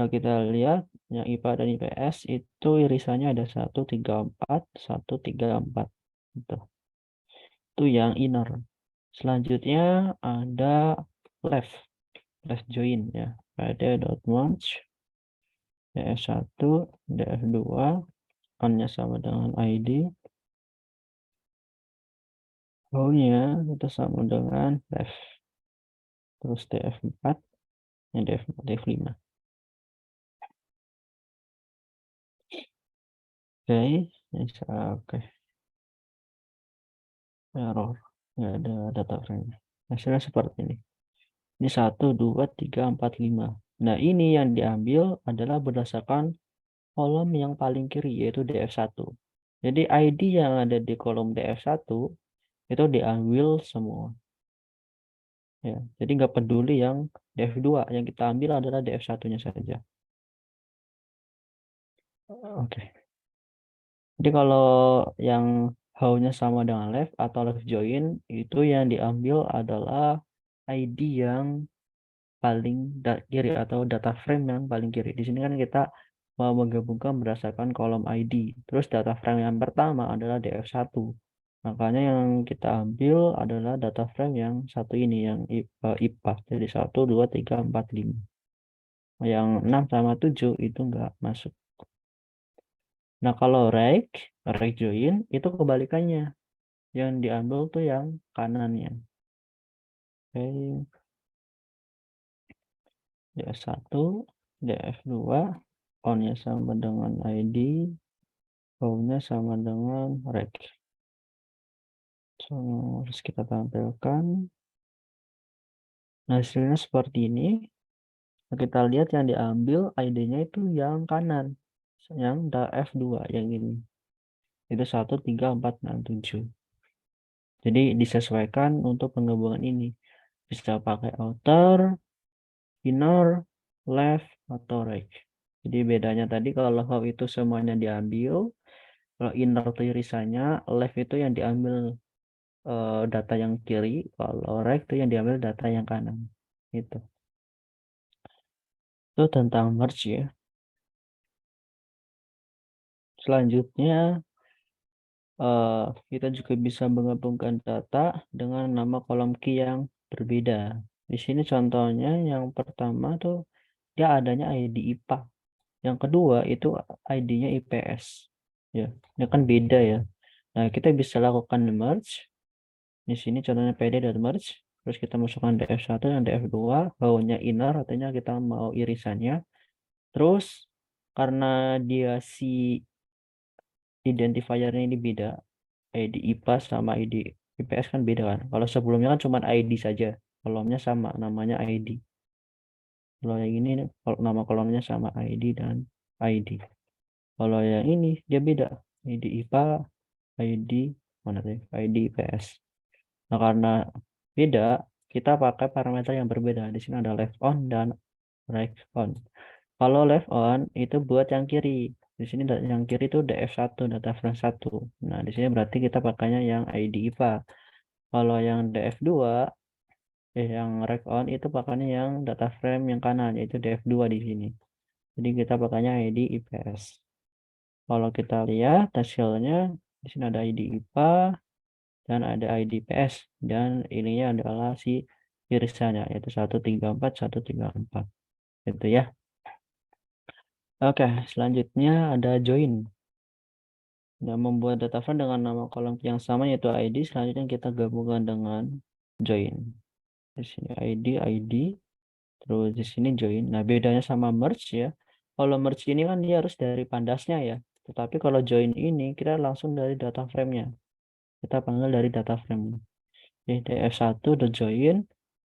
Nah, kita lihat yang IPA dan IPS itu irisannya ada 1, 3, 4, 1, 3, 4. Itu yang inner. Selanjutnya ada left join ya. Pd.merge df1, df2, on-nya sama dengan ID. Row-nya itu sama dengan left. Terus df4, df4, df5. Oke, oke. Error. Nggak ada data frame. Hasilnya seperti ini. Ini 1, 2, 3, 4, 5. Nah, ini yang diambil adalah berdasarkan kolom yang paling kiri, yaitu df1. Jadi ID yang ada di kolom df1 itu diambil semua. Ya, jadi nggak peduli yang df2. Yang kita ambil adalah df1-nya saja. Oke. Jadi kalau yang how-nya sama dengan left atau left join, itu yang diambil adalah ID yang paling kiri atau data frame yang paling kiri. Di sini kan kita mau menggabungkan berdasarkan kolom ID. Terus data frame yang pertama adalah df1. Makanya yang kita ambil adalah data frame yang satu ini, yang IPA. Jadi 1, 2, 3, 4, 5. Yang 6 sama 7 itu enggak masuk. Nah, kalau rake Right join itu kebalikannya. Yang diambil tuh yang kanannya. Oke. DF1, DF2, on-nya sama dengan ID, row-nya sama dengan rec. So, harus kita tampilkan. Nah, hasilnya seperti ini. Kita lihat yang diambil ID-nya itu yang kanan. Yang F2, yang ini. Itu 1, 3, 4, 6, 7. Jadi disesuaikan untuk penggabungan ini. Bisa pakai outer, inner, left, atau right. Jadi bedanya tadi kalau how itu semuanya diambil, kalau inner itu irisannya, left itu yang diambil data yang kiri, kalau right itu yang diambil data yang kanan. Itu tentang merge ya. Selanjutnya kita juga bisa menggabungkan data dengan nama kolom key yang berbeda. Di sini contohnya yang pertama tuh dia adanya ID IPA. Yang kedua itu ID-nya IPS. Ya, ini kan beda ya. Nah, kita bisa lakukan merge. Di sini contohnya PD dan merge. Terus kita masukkan DF1 dan DF2. Bawahnya inner, artinya kita mau irisannya. Terus karena dia si identifiernya ini beda, ID IPA sama ID IPS kan beda kan. Kalau sebelumnya kan cuma ID saja, kolomnya sama, namanya ID. Kalau yang ini nama kolomnya sama ID dan ID. Kalau yang ini dia beda, ID IPA, ID mana sih? ID IPS. Nah, karena beda, kita pakai parameter yang berbeda. Di sini ada left on dan right on. Kalau left on itu buat yang kiri. Di sini yang kiri itu DF1, data frame 1. Nah, di sini berarti kita pakainya yang ID IPA. Kalau yang DF2, yang right on itu pakainya yang data frame yang kanan, yaitu DF2 di sini. Jadi kita pakainya ID IPS. Kalau kita lihat hasilnya, di sini ada ID IPA dan ada ID IPS. Dan ininya adalah si irisannya, yaitu 134, 134. Itu ya. Oke, selanjutnya ada join. Dan membuat data frame dengan nama kolom yang sama yaitu ID. Selanjutnya kita gabungkan dengan join. Di sini ID, terus di sini join. Nah, bedanya sama merge ya. Kalau merge ini kan dia harus dari pandasnya ya. Tetapi kalau join ini kita langsung dari data frame-nya. Kita panggil dari data frame. Jadi DF1 the join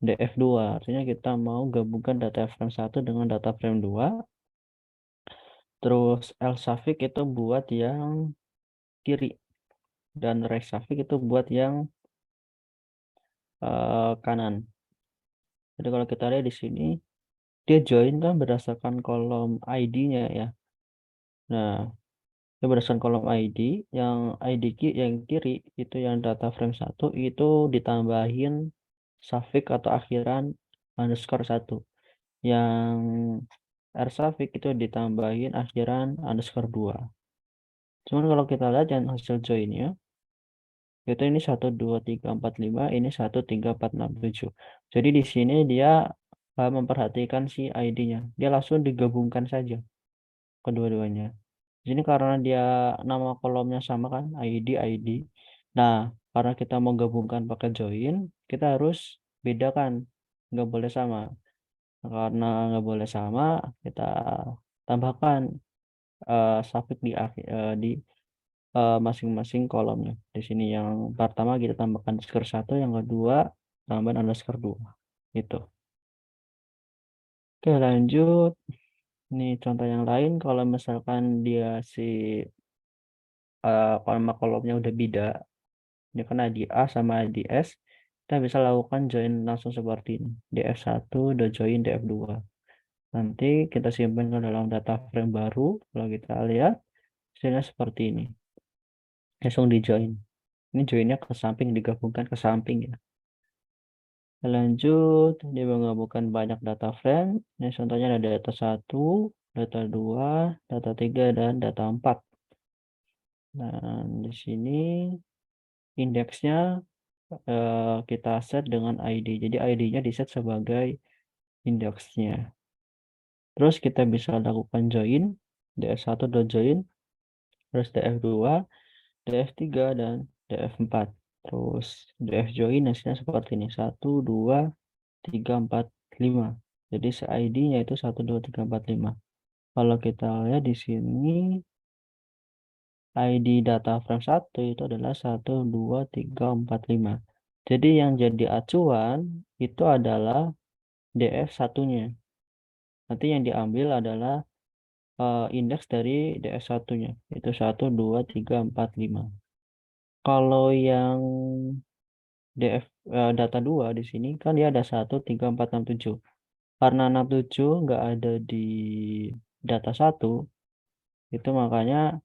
DF2. Artinya kita mau gabungkan data frame 1 dengan data frame 2. Terus L suffix itu buat yang kiri. Dan right suffix itu buat yang kanan. Jadi kalau kita lihat di sini, dia join kan berdasarkan kolom ID-nya ya. Nah, dia berdasarkan kolom ID, yang ID yang kiri itu yang data frame 1 itu ditambahin suffix atau akhiran underscore 1. Yang R suffix itu ditambahin akhiran underscore 2. Cuman kalau kita lihat yang hasil joinnya, itu ini 1, 2, 3, 4, 5, ini 1, 3, 4, 6, 7. Jadi di sini dia memperhatikan si ID-nya. Dia langsung digabungkan saja kedua-duanya. Di sini karena dia nama kolomnya sama kan, ID, ID. Nah, karena kita mau gabungkan pakai join, kita harus bedakan. Nggak boleh sama. Nah, karena nggak boleh sama, kita tambahkan suffix di akhir di masing-masing kolomnya. Di sini yang pertama kita tambahkan underscore 1, yang kedua tambahan underscore 2. Itu. Oke, lanjut. Ini contoh yang lain, kalau misalkan dia si kolomnya udah beda, ini kan ID A sama ID S, kita bisa lakukan join langsung seperti ini. DF1 udah join DF2. Nanti kita simpan ke dalam data frame baru. Kalau kita lihat, hasilnya seperti ini. Langsung di join. Ini joinnya ke samping, digabungkan ke samping ya. Lanjut, dia menggabungkan banyak data frame. Ini contohnya ada data 1, data 2, data 3, dan data 4. Dan di sini indeksnya kita set dengan ID. Jadi ID-nya diset sebagai indeksnya. Terus kita bisa lakukan join, ds1.join terus df2, df3, dan df4. Terus df join hasilnya seperti ini, 1, 2, 3, 4, 5. Jadi id-nya itu 1, 2, 3, 4, 5. Kalau kita lihat di sini, ID data frame 1 itu adalah 1, 2, 3, 4, 5. Jadi yang jadi acuan itu adalah DF1-nya. Nanti yang diambil adalah indeks dari DF1-nya. Itu 1, 2, 3, 4, 5. Kalau yang DF data 2 di sini kan dia ada 1, 3, 4, 6, 7. Karena 67 nggak ada di data 1, itu makanya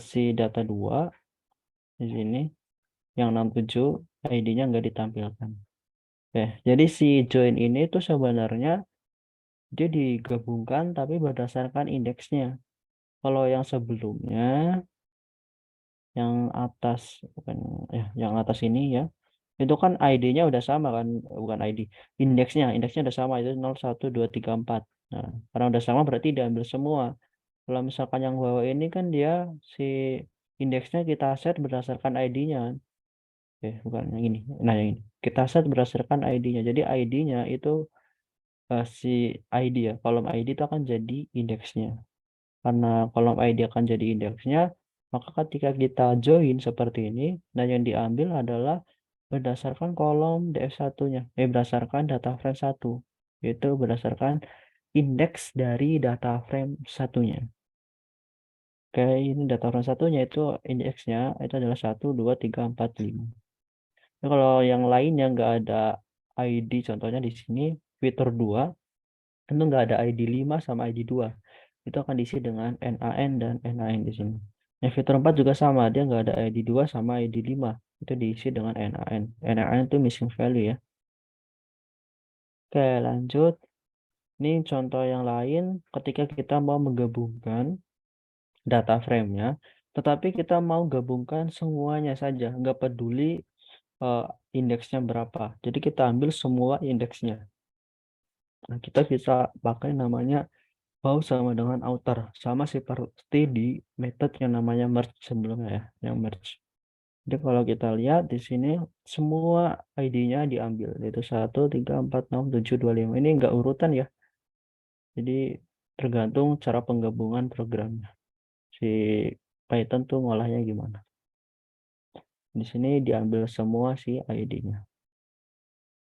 si data 2 di sini yang 67 ID-nya nggak ditampilkan. Oke, jadi si join ini tuh sebenarnya dia digabungkan tapi berdasarkan indeksnya. Kalau yang sebelumnya, yang atas bukan yang atas ini ya, itu kan ID-nya udah sama kan, bukan ID, indeksnya udah sama, itu 0, 1, 2, 3, 4. Nah, karena udah sama berarti diambil semua. Kalau misalkan yang bawah ini kan dia si indeksnya kita set berdasarkan ID-nya. Bukan yang ini. Nah, yang ini. Kita set berdasarkan ID-nya. Jadi ID-nya itu si ID ya. Kolom ID itu akan jadi indeksnya. Karena kolom ID akan jadi indeksnya, maka ketika kita join seperti ini, nah yang diambil adalah berdasarkan kolom DF1-nya. Berdasarkan data frame 1. Yaitu berdasarkan indeks dari data frame 1-nya. Oke, ini data frame 1-nya itu indeksnya itu adalah 1, 2, 3, 4, 5. Nah, kalau yang lainnya nggak ada ID, contohnya di sini fitur 2, itu nggak ada ID 5 sama ID 2. Itu akan diisi dengan NaN dan NaN di sini. Yang fitur 4 juga sama, dia nggak ada ID 2 sama ID 5. Itu diisi dengan NaN. NaN itu missing value ya. Oke, lanjut. Ini contoh yang lain ketika kita mau menggabungkan data frame-nya, tetapi kita mau gabungkan semuanya saja, nggak peduli eh, indeksnya berapa. Jadi kita ambil semua indeksnya. Nah, kita bisa pakai namanya bow sama dengan outer. Sama seperti di method yang namanya merge sebelumnya ya, yang merge. Jadi kalau kita lihat di sini semua ID-nya diambil, yaitu 1, 3, 4, 6, 7, 2, 5. Ini enggak urutan ya. Jadi tergantung cara penggabungan programnya. Si Python tuh ngolahnya gimana. Di sini diambil semua si ID-nya.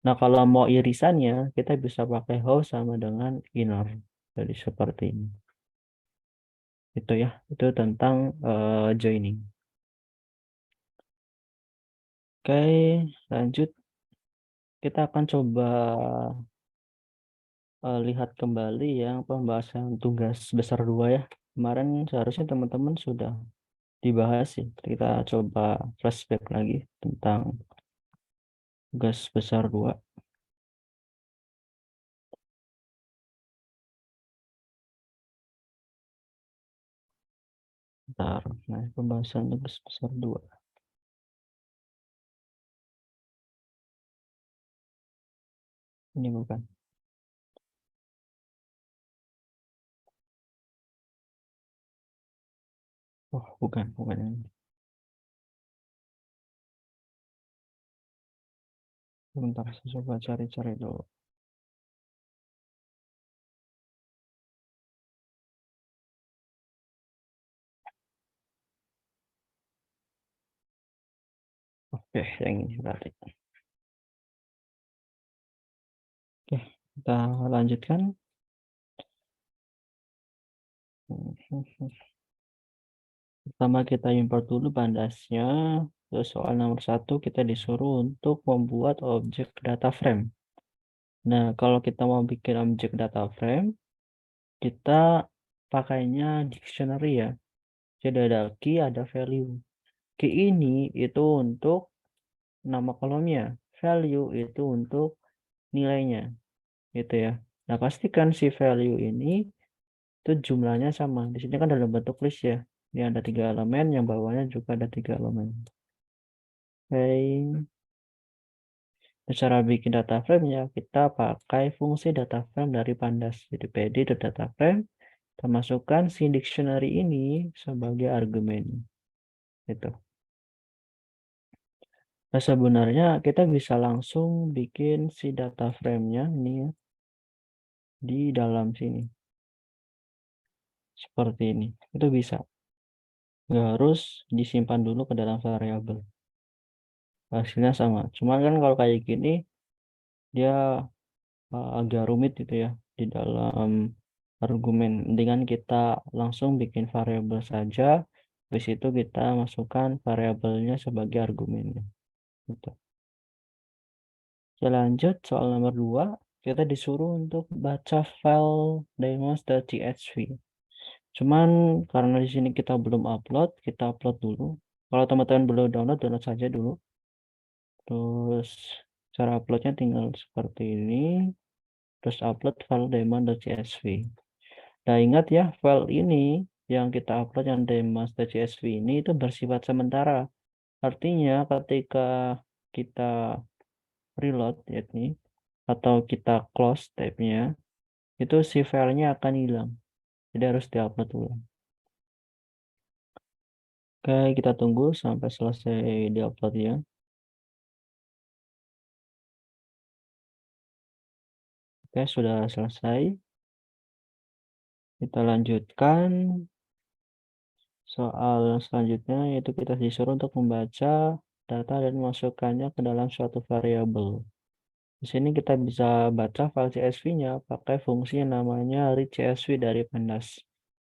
Nah, kalau mau irisannya, kita bisa pakai how sama dengan inner. Jadi seperti ini. Itu ya, itu tentang joining. Oke, lanjut. Kita akan coba lihat kembali yang pembahasan tugas besar 2 ya. Kemarin seharusnya teman-teman sudah dibahas sih. Kita coba flashback lagi tentang tugas besar 2. Bentar. Nah, pembahasan tugas besar 2. Ini bukan. Oh, bukan yang ini. Bentar, saya coba cari-cari dulu. Oke, yang ini berarti. Oke, kita lanjutkan. Pertama kita import dulu bandasnya. Terus soal nomor 1 kita disuruh untuk membuat objek data frame. Nah, kalau kita mau bikin objek data frame, kita pakainya dictionary ya. Jadi ada key, ada value. Key ini itu untuk nama kolomnya. Value itu untuk nilainya. Gitu ya. Nah, pastikan si value ini itu jumlahnya sama. Di sini kan dalam bentuk list ya. Ini ada 3 elemen, yang bawahnya juga ada 3 elemen. Oke. Cara bikin data frame ya, kita pakai fungsi data frame dari pandas. Jadi pd data frame Kita masukkan si dictionary ini sebagai argumen. Itu. Nah, sebenarnya kita bisa langsung bikin si data frame-nya ini ya, di dalam sini. Seperti ini. Itu bisa. Nggak harus disimpan dulu ke dalam variabel. Hasilnya sama. Cuma kan kalau kayak gini, dia agak rumit gitu ya di dalam argumen. Dengan kita langsung bikin variabel saja, habis itu kita masukkan variabelnya sebagai argumennya. Gitu. Kita lanjut soal nomor 2. Kita disuruh untuk baca file demos.csv. Cuman karena di sini kita belum upload, kita upload dulu. Kalau teman-teman belum download, download saja dulu. Terus cara uploadnya tinggal seperti ini. Terus upload file demo.csv. Nah, ingat ya, file ini yang kita upload yang demos.csv ini itu bersifat sementara. Artinya ketika kita reload ya ini, atau kita close tabnya, itu si filenya akan hilang. Jadi harus diupload dulu. Oke, kita tunggu sampai selesai diupload ya. Oke, sudah selesai. Kita lanjutkan. Soal selanjutnya yaitu kita disuruh untuk membaca data dan memasukkannya ke dalam suatu variabel. Di sini kita bisa baca file CSV-nya pakai fungsi yang namanya read CSV dari Pandas.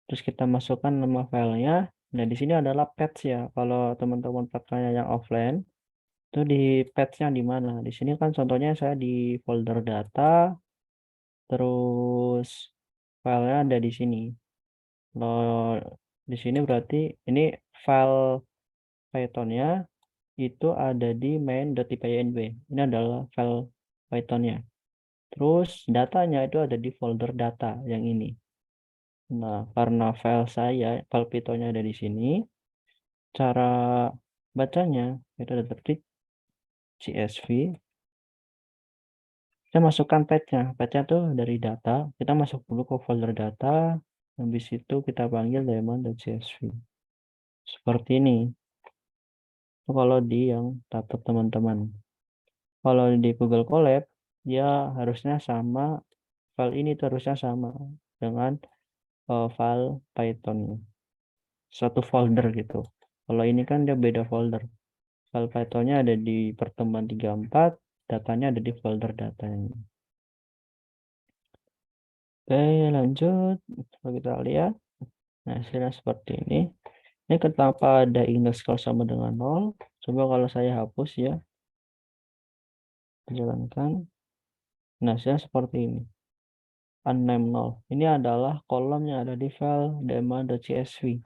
Terus kita masukkan nama filenya. Nah, di sini adalah path ya. Kalau teman-teman pakainya yang offline, itu di path-nya di mana? Di sini kan contohnya saya di folder data, terus filenya ada di sini. Kalau di sini berarti ini file Python-nya itu ada di main.pynb. Ini adalah file Python-nya. Terus datanya itu ada di folder data yang ini. Nah, karena file Python-nya ada di sini, cara bacanya itu ada ketik CSV. Kita masukkan path-nya. Path-nya tuh dari data. Kita masuk dulu ke folder data. Habis itu kita panggil daemon.csv. Seperti ini. Itu kalau di yang laptop teman-teman. Kalau di Google Colab, dia harusnya sama, file ini tuh harusnya sama dengan file Python. Satu folder gitu. Kalau ini kan dia beda folder. File Python-nya ada di pertemuan 34, datanya ada di folder datanya. Oke, lanjut. Kalau kita lihat, nah hasilnya seperti ini. Ini kenapa ada index kalau sama dengan 0? Coba kalau saya hapus ya, jalankan. Nah, saya seperti ini. Unnamed 0. Ini adalah kolom yang ada di file demo.csv.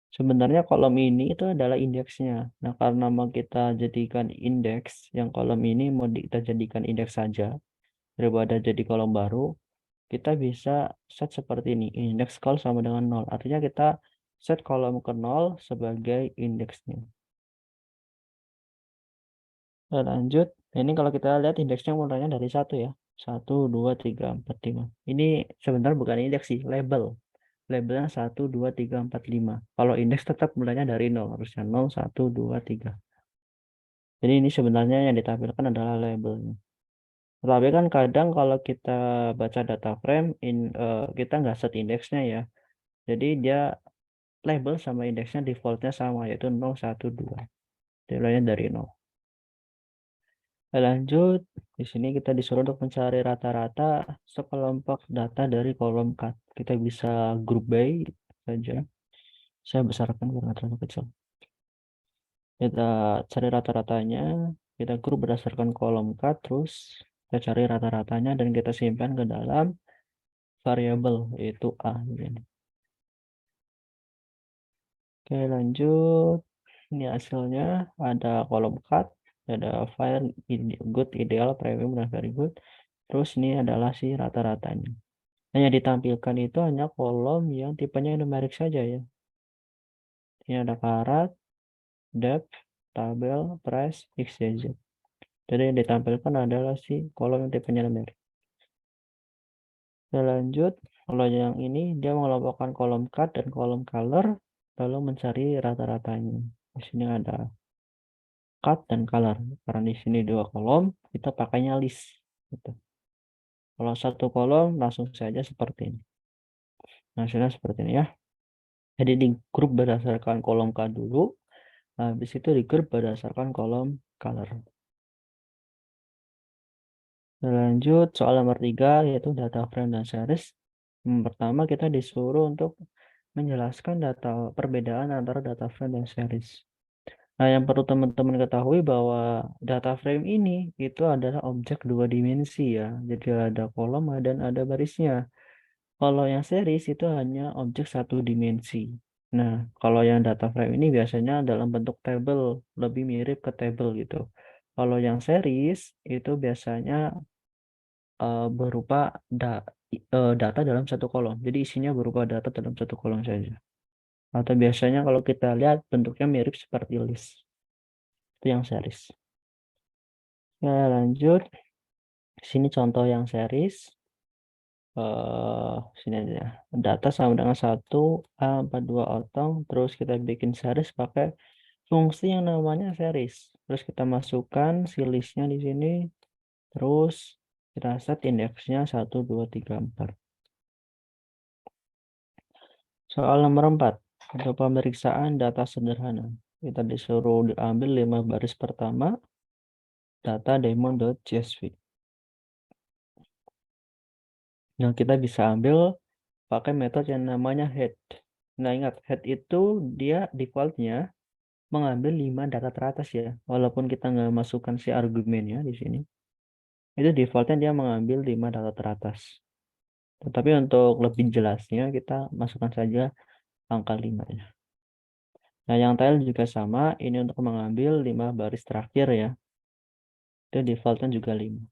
Sebenarnya kolom ini itu adalah indeksnya. Nah, karena mau kita jadikan indeks, yang kolom ini mau kita jadikan indeks saja, daripada jadi kolom baru, kita bisa set seperti ini. Indeks call sama dengan 0. Artinya kita set kolom ke 0 sebagai indeksnya. Nah, lanjut. Ini kalau kita lihat indeksnya mulainya dari 1 ya. 1, 2, 3, 4, 5. Ini sebenarnya bukan indeks sih, label. Labelnya 1, 2, 3, 4, 5. Kalau indeks tetap mulainya dari 0. Harusnya 0, 1, 2, 3. Jadi ini sebenarnya yang ditampilkan adalah labelnya. Tapi kan kadang kalau kita baca data frame, kita nggak set indeksnya ya. Jadi dia label sama indeksnya defaultnya sama, yaitu 0, 1, 2. Mulainya dari 0. Lanjut, di sini kita disuruh untuk mencari rata-rata sekelompok data dari kolom cut. Kita bisa group by saja. Saya besarkan karena terlalu kecil. Kita cari rata-ratanya, kita grup berdasarkan kolom cut, terus kita cari rata-ratanya dan kita simpan ke dalam variabel yaitu A. Oke, lanjut. Ini hasilnya ada kolom cut, ada file good, ideal, premium, dan very good. Terus ini adalah si rata-ratanya. Nah, yang ditampilkan itu hanya kolom yang tipenya numerik saja ya. Ini ada karat, depth, tabel, price, XYZ. Jadi yang ditampilkan adalah si kolom yang tipenya numerik. Kita lanjut. Kalau yang ini dia mengelompokkan kolom cut dan kolom color, lalu mencari rata-ratanya. Di sini ada cut dan color. Karena di sini dua kolom, kita pakainya list. Gitu. Kalau satu kolom langsung saja seperti ini. Hasilnya seperti ini ya. Jadi di grup berdasarkan kolom cut dulu, habis itu di grup berdasarkan kolom color. Lanjut soal nomor 3 yaitu data frame dan series. Pertama kita disuruh untuk menjelaskan data perbedaan antara data frame dan series. Nah, yang perlu teman-teman ketahui bahwa data frame ini itu adalah objek dua dimensi ya. Jadi ada kolom dan ada barisnya. Kalau yang series itu hanya objek satu dimensi. Nah, kalau yang data frame ini biasanya dalam bentuk tabel, lebih mirip ke tabel gitu. Kalau yang series itu biasanya berupa data dalam satu kolom. Jadi isinya berupa data dalam satu kolom saja. Atau biasanya kalau kita lihat bentuknya mirip seperti list. Itu yang series. Nah, lanjut. Sini contoh yang series. Sini aja. Data sama dengan 1A42 otong. Terus kita bikin series pakai fungsi yang namanya series. Terus kita masukkan si listnya di sini. Terus kita set indeksnya 1, 2, 3, 4. Soal nomor 4. Untuk pemeriksaan data sederhana. Kita disuruh diambil 5 baris pertama data demo.csv. Nah, kita bisa ambil pakai metode yang namanya head. Nah, ingat, head itu dia defaultnya mengambil 5 data teratas ya. Walaupun kita nggak masukkan si argumennya di sini. Itu defaultnya dia mengambil 5 data teratas. Tetapi untuk lebih jelasnya kita masukkan saja angka 5-nya. Nah, yang tile juga sama. Ini untuk mengambil 5 baris terakhir ya. Itu defaultnya juga 5.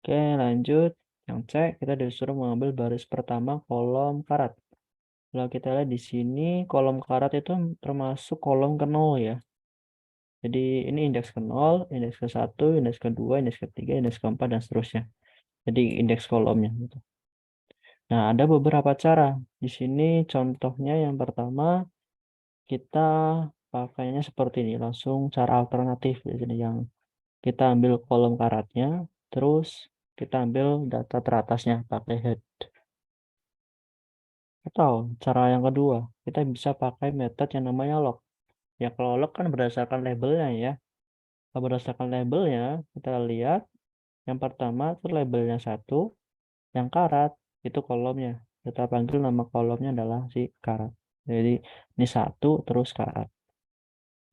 Oke, lanjut. Yang C, kita disuruh mengambil baris pertama kolom karat. Kalau kita lihat di sini, kolom karat itu termasuk kolom ke 0 ya. Jadi ini indeks ke 0, indeks ke 1, indeks ke 2, indeks ke 3, indeks ke 4, dan seterusnya. Jadi indeks kolomnya. Gitu. Nah, ada beberapa cara. Di sini contohnya yang pertama, kita pakainya seperti ini. Langsung cara alternatif. Di sini yang kita ambil kolom karatnya, terus kita ambil data teratasnya pakai head. Atau cara yang kedua, kita bisa pakai metode yang namanya log. Ya kalau log kan berdasarkan labelnya ya. Kalau berdasarkan labelnya, kita lihat yang pertama itu labelnya 1, yang karat itu kolomnya. Kita panggil nama kolomnya adalah si karat. Jadi ini 1 terus karat.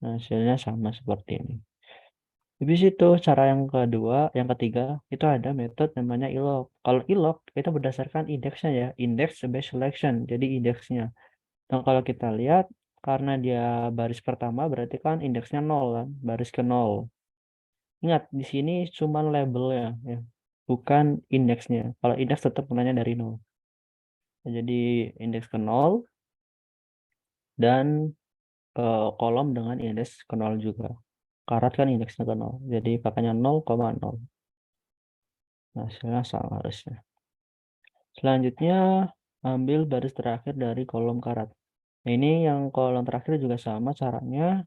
Nah, hasilnya sama seperti ini. Habis itu cara yang kedua, yang ketiga itu ada metode namanya ilog. Kalau ilog itu berdasarkan indeksnya ya, index based selection. Jadi indeksnya. Nah, kalau kita lihat karena dia baris pertama berarti kan indeksnya 0 kan, baris ke 0. Ingat di sini cuma labelnya ya, bukan indeksnya. Kalau indeks tetap mulainya dari 0. Nah, jadi indeks ke 0 dan kolom dengan indeks ke 0 juga. Karat kan indeksnya ke 0. Jadi pakainya 0,0. Nah, hasilnya sama harusnya. Selanjutnya ambil baris terakhir dari kolom karat. Nah, ini yang kolom terakhir juga sama caranya.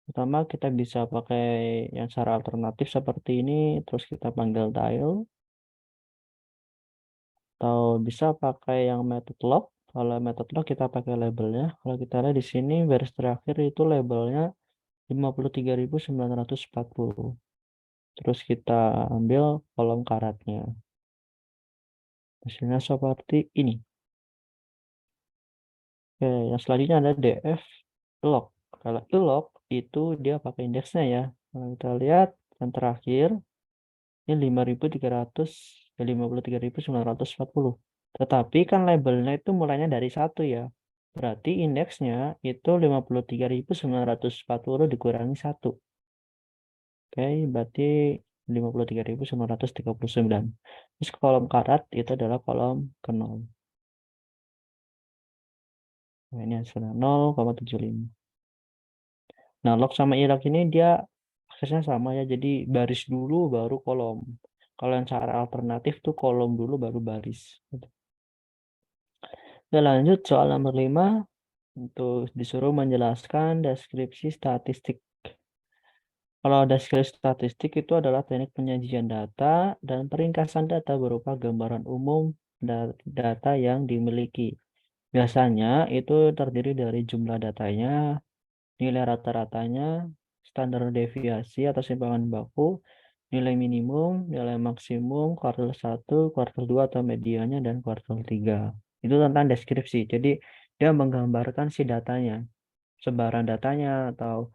Pertama kita bisa pakai yang cara alternatif seperti ini, terus kita panggil tile. Atau bisa pakai yang metode log. Kalau metode log kita pakai labelnya. Kalau kita lihat di sini baris terakhir itu labelnya 53.940. Terus kita ambil kolom karatnya. Hasilnya seperti ini. Oke, yang selanjutnya ada df log. Kalau log itu dia pakai indeksnya ya. Kalau kita lihat yang terakhir ini 5.300 ya 53.940. Tetapi kan labelnya itu mulainya dari 1 ya. Berarti indeksnya itu 53.940 dikurangi 1. Oke, berarti 53.939. Terus kolom karat itu adalah kolom ke 0. Nah, ini hasilnya 0,75. Nah, log sama ilog ini dia aksesnya sama ya. Jadi baris dulu baru kolom. Kalau yang cara alternatif tuh kolom dulu baru baris. Gitu. Kita lanjut soal nomor 5. Untuk disuruh menjelaskan deskripsi statistik. Kalau deskripsi statistik itu adalah teknik penyajian data dan peringkasan data berupa gambaran umum dari data yang dimiliki. Biasanya itu terdiri dari jumlah datanya, nilai rata-ratanya, standar deviasi atau simpangan baku, nilai minimum, nilai maksimum, kuartil 1, kuartil 2 atau medianya, dan kuartil 3. Itu tentang deskripsi. Jadi dia menggambarkan si datanya, sebaran datanya atau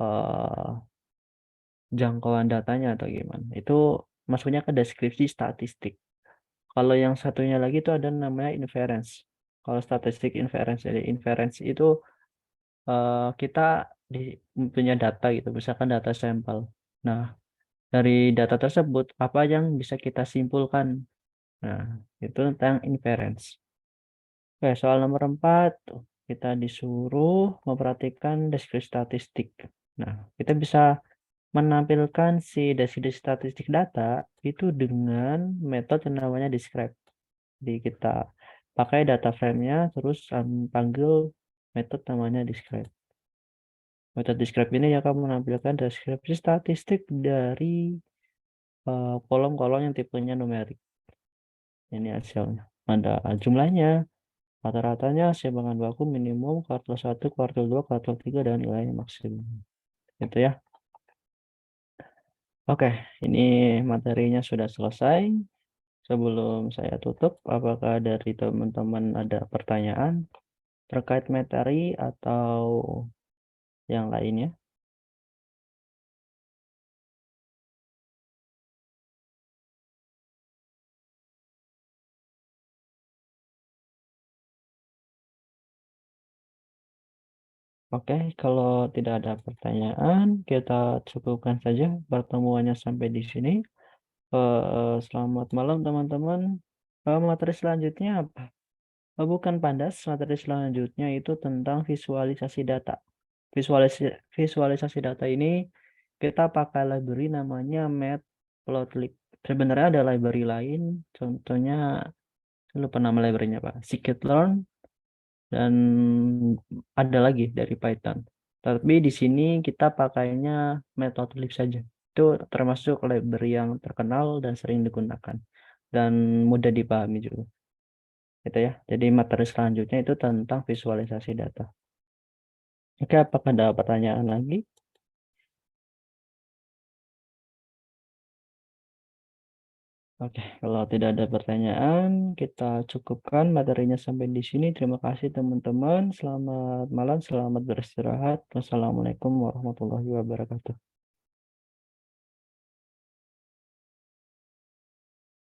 eh, jangkauan datanya atau gimana. Itu masuknya ke deskripsi statistik. Kalau yang satunya lagi itu ada namanya inference. Kalau statistik inference, jadi inference itu kita punya data gitu, misalkan data sampel. Nah, dari data tersebut apa yang bisa kita simpulkan? Nah, itu tentang inference. Oke, soal nomor 4, kita disuruh memperhatikan deskripsi statistik. Nah, kita bisa menampilkan si deskripsi statistik data itu dengan metode yang namanya describe. Jadi kita pakai data frame-nya, terus panggil metode namanya describe. Metode describe ini akan menampilkan deskripsi statistik dari kolom-kolom yang tipenya numerik. Ini hasilnya. Ada jumlahnya, rata-ratanya, simpangan baku, minimum, kuartil 1, kuartil 2, kuartil 3, dan nilai maksimum. Itu ya. Oke, ini materinya sudah selesai. Sebelum saya tutup, apakah dari teman-teman ada pertanyaan terkait materi atau yang lainnya? Oke, kalau tidak ada pertanyaan, kita cukupkan saja pertemuannya sampai di sini. Selamat malam teman-teman. Materi selanjutnya apa? Bukan Pandas, materi selanjutnya itu tentang visualisasi data. Visualisasi data ini kita pakai library namanya Matplotlib. Sebenarnya ada library lain, contohnya saya lupa nama library-nya Pak, scikit-learn, dan ada lagi dari Python. Tapi di sini kita pakainya Matplotlib saja. Itu termasuk library yang terkenal dan sering digunakan dan mudah dipahami juga. Gitu ya. Jadi materi selanjutnya itu tentang visualisasi data. Oke, apakah ada pertanyaan lagi? Oke, kalau tidak ada pertanyaan, kita cukupkan materinya sampai di sini. Terima kasih teman-teman. Selamat malam, selamat beristirahat. Wassalamualaikum warahmatullahi wabarakatuh.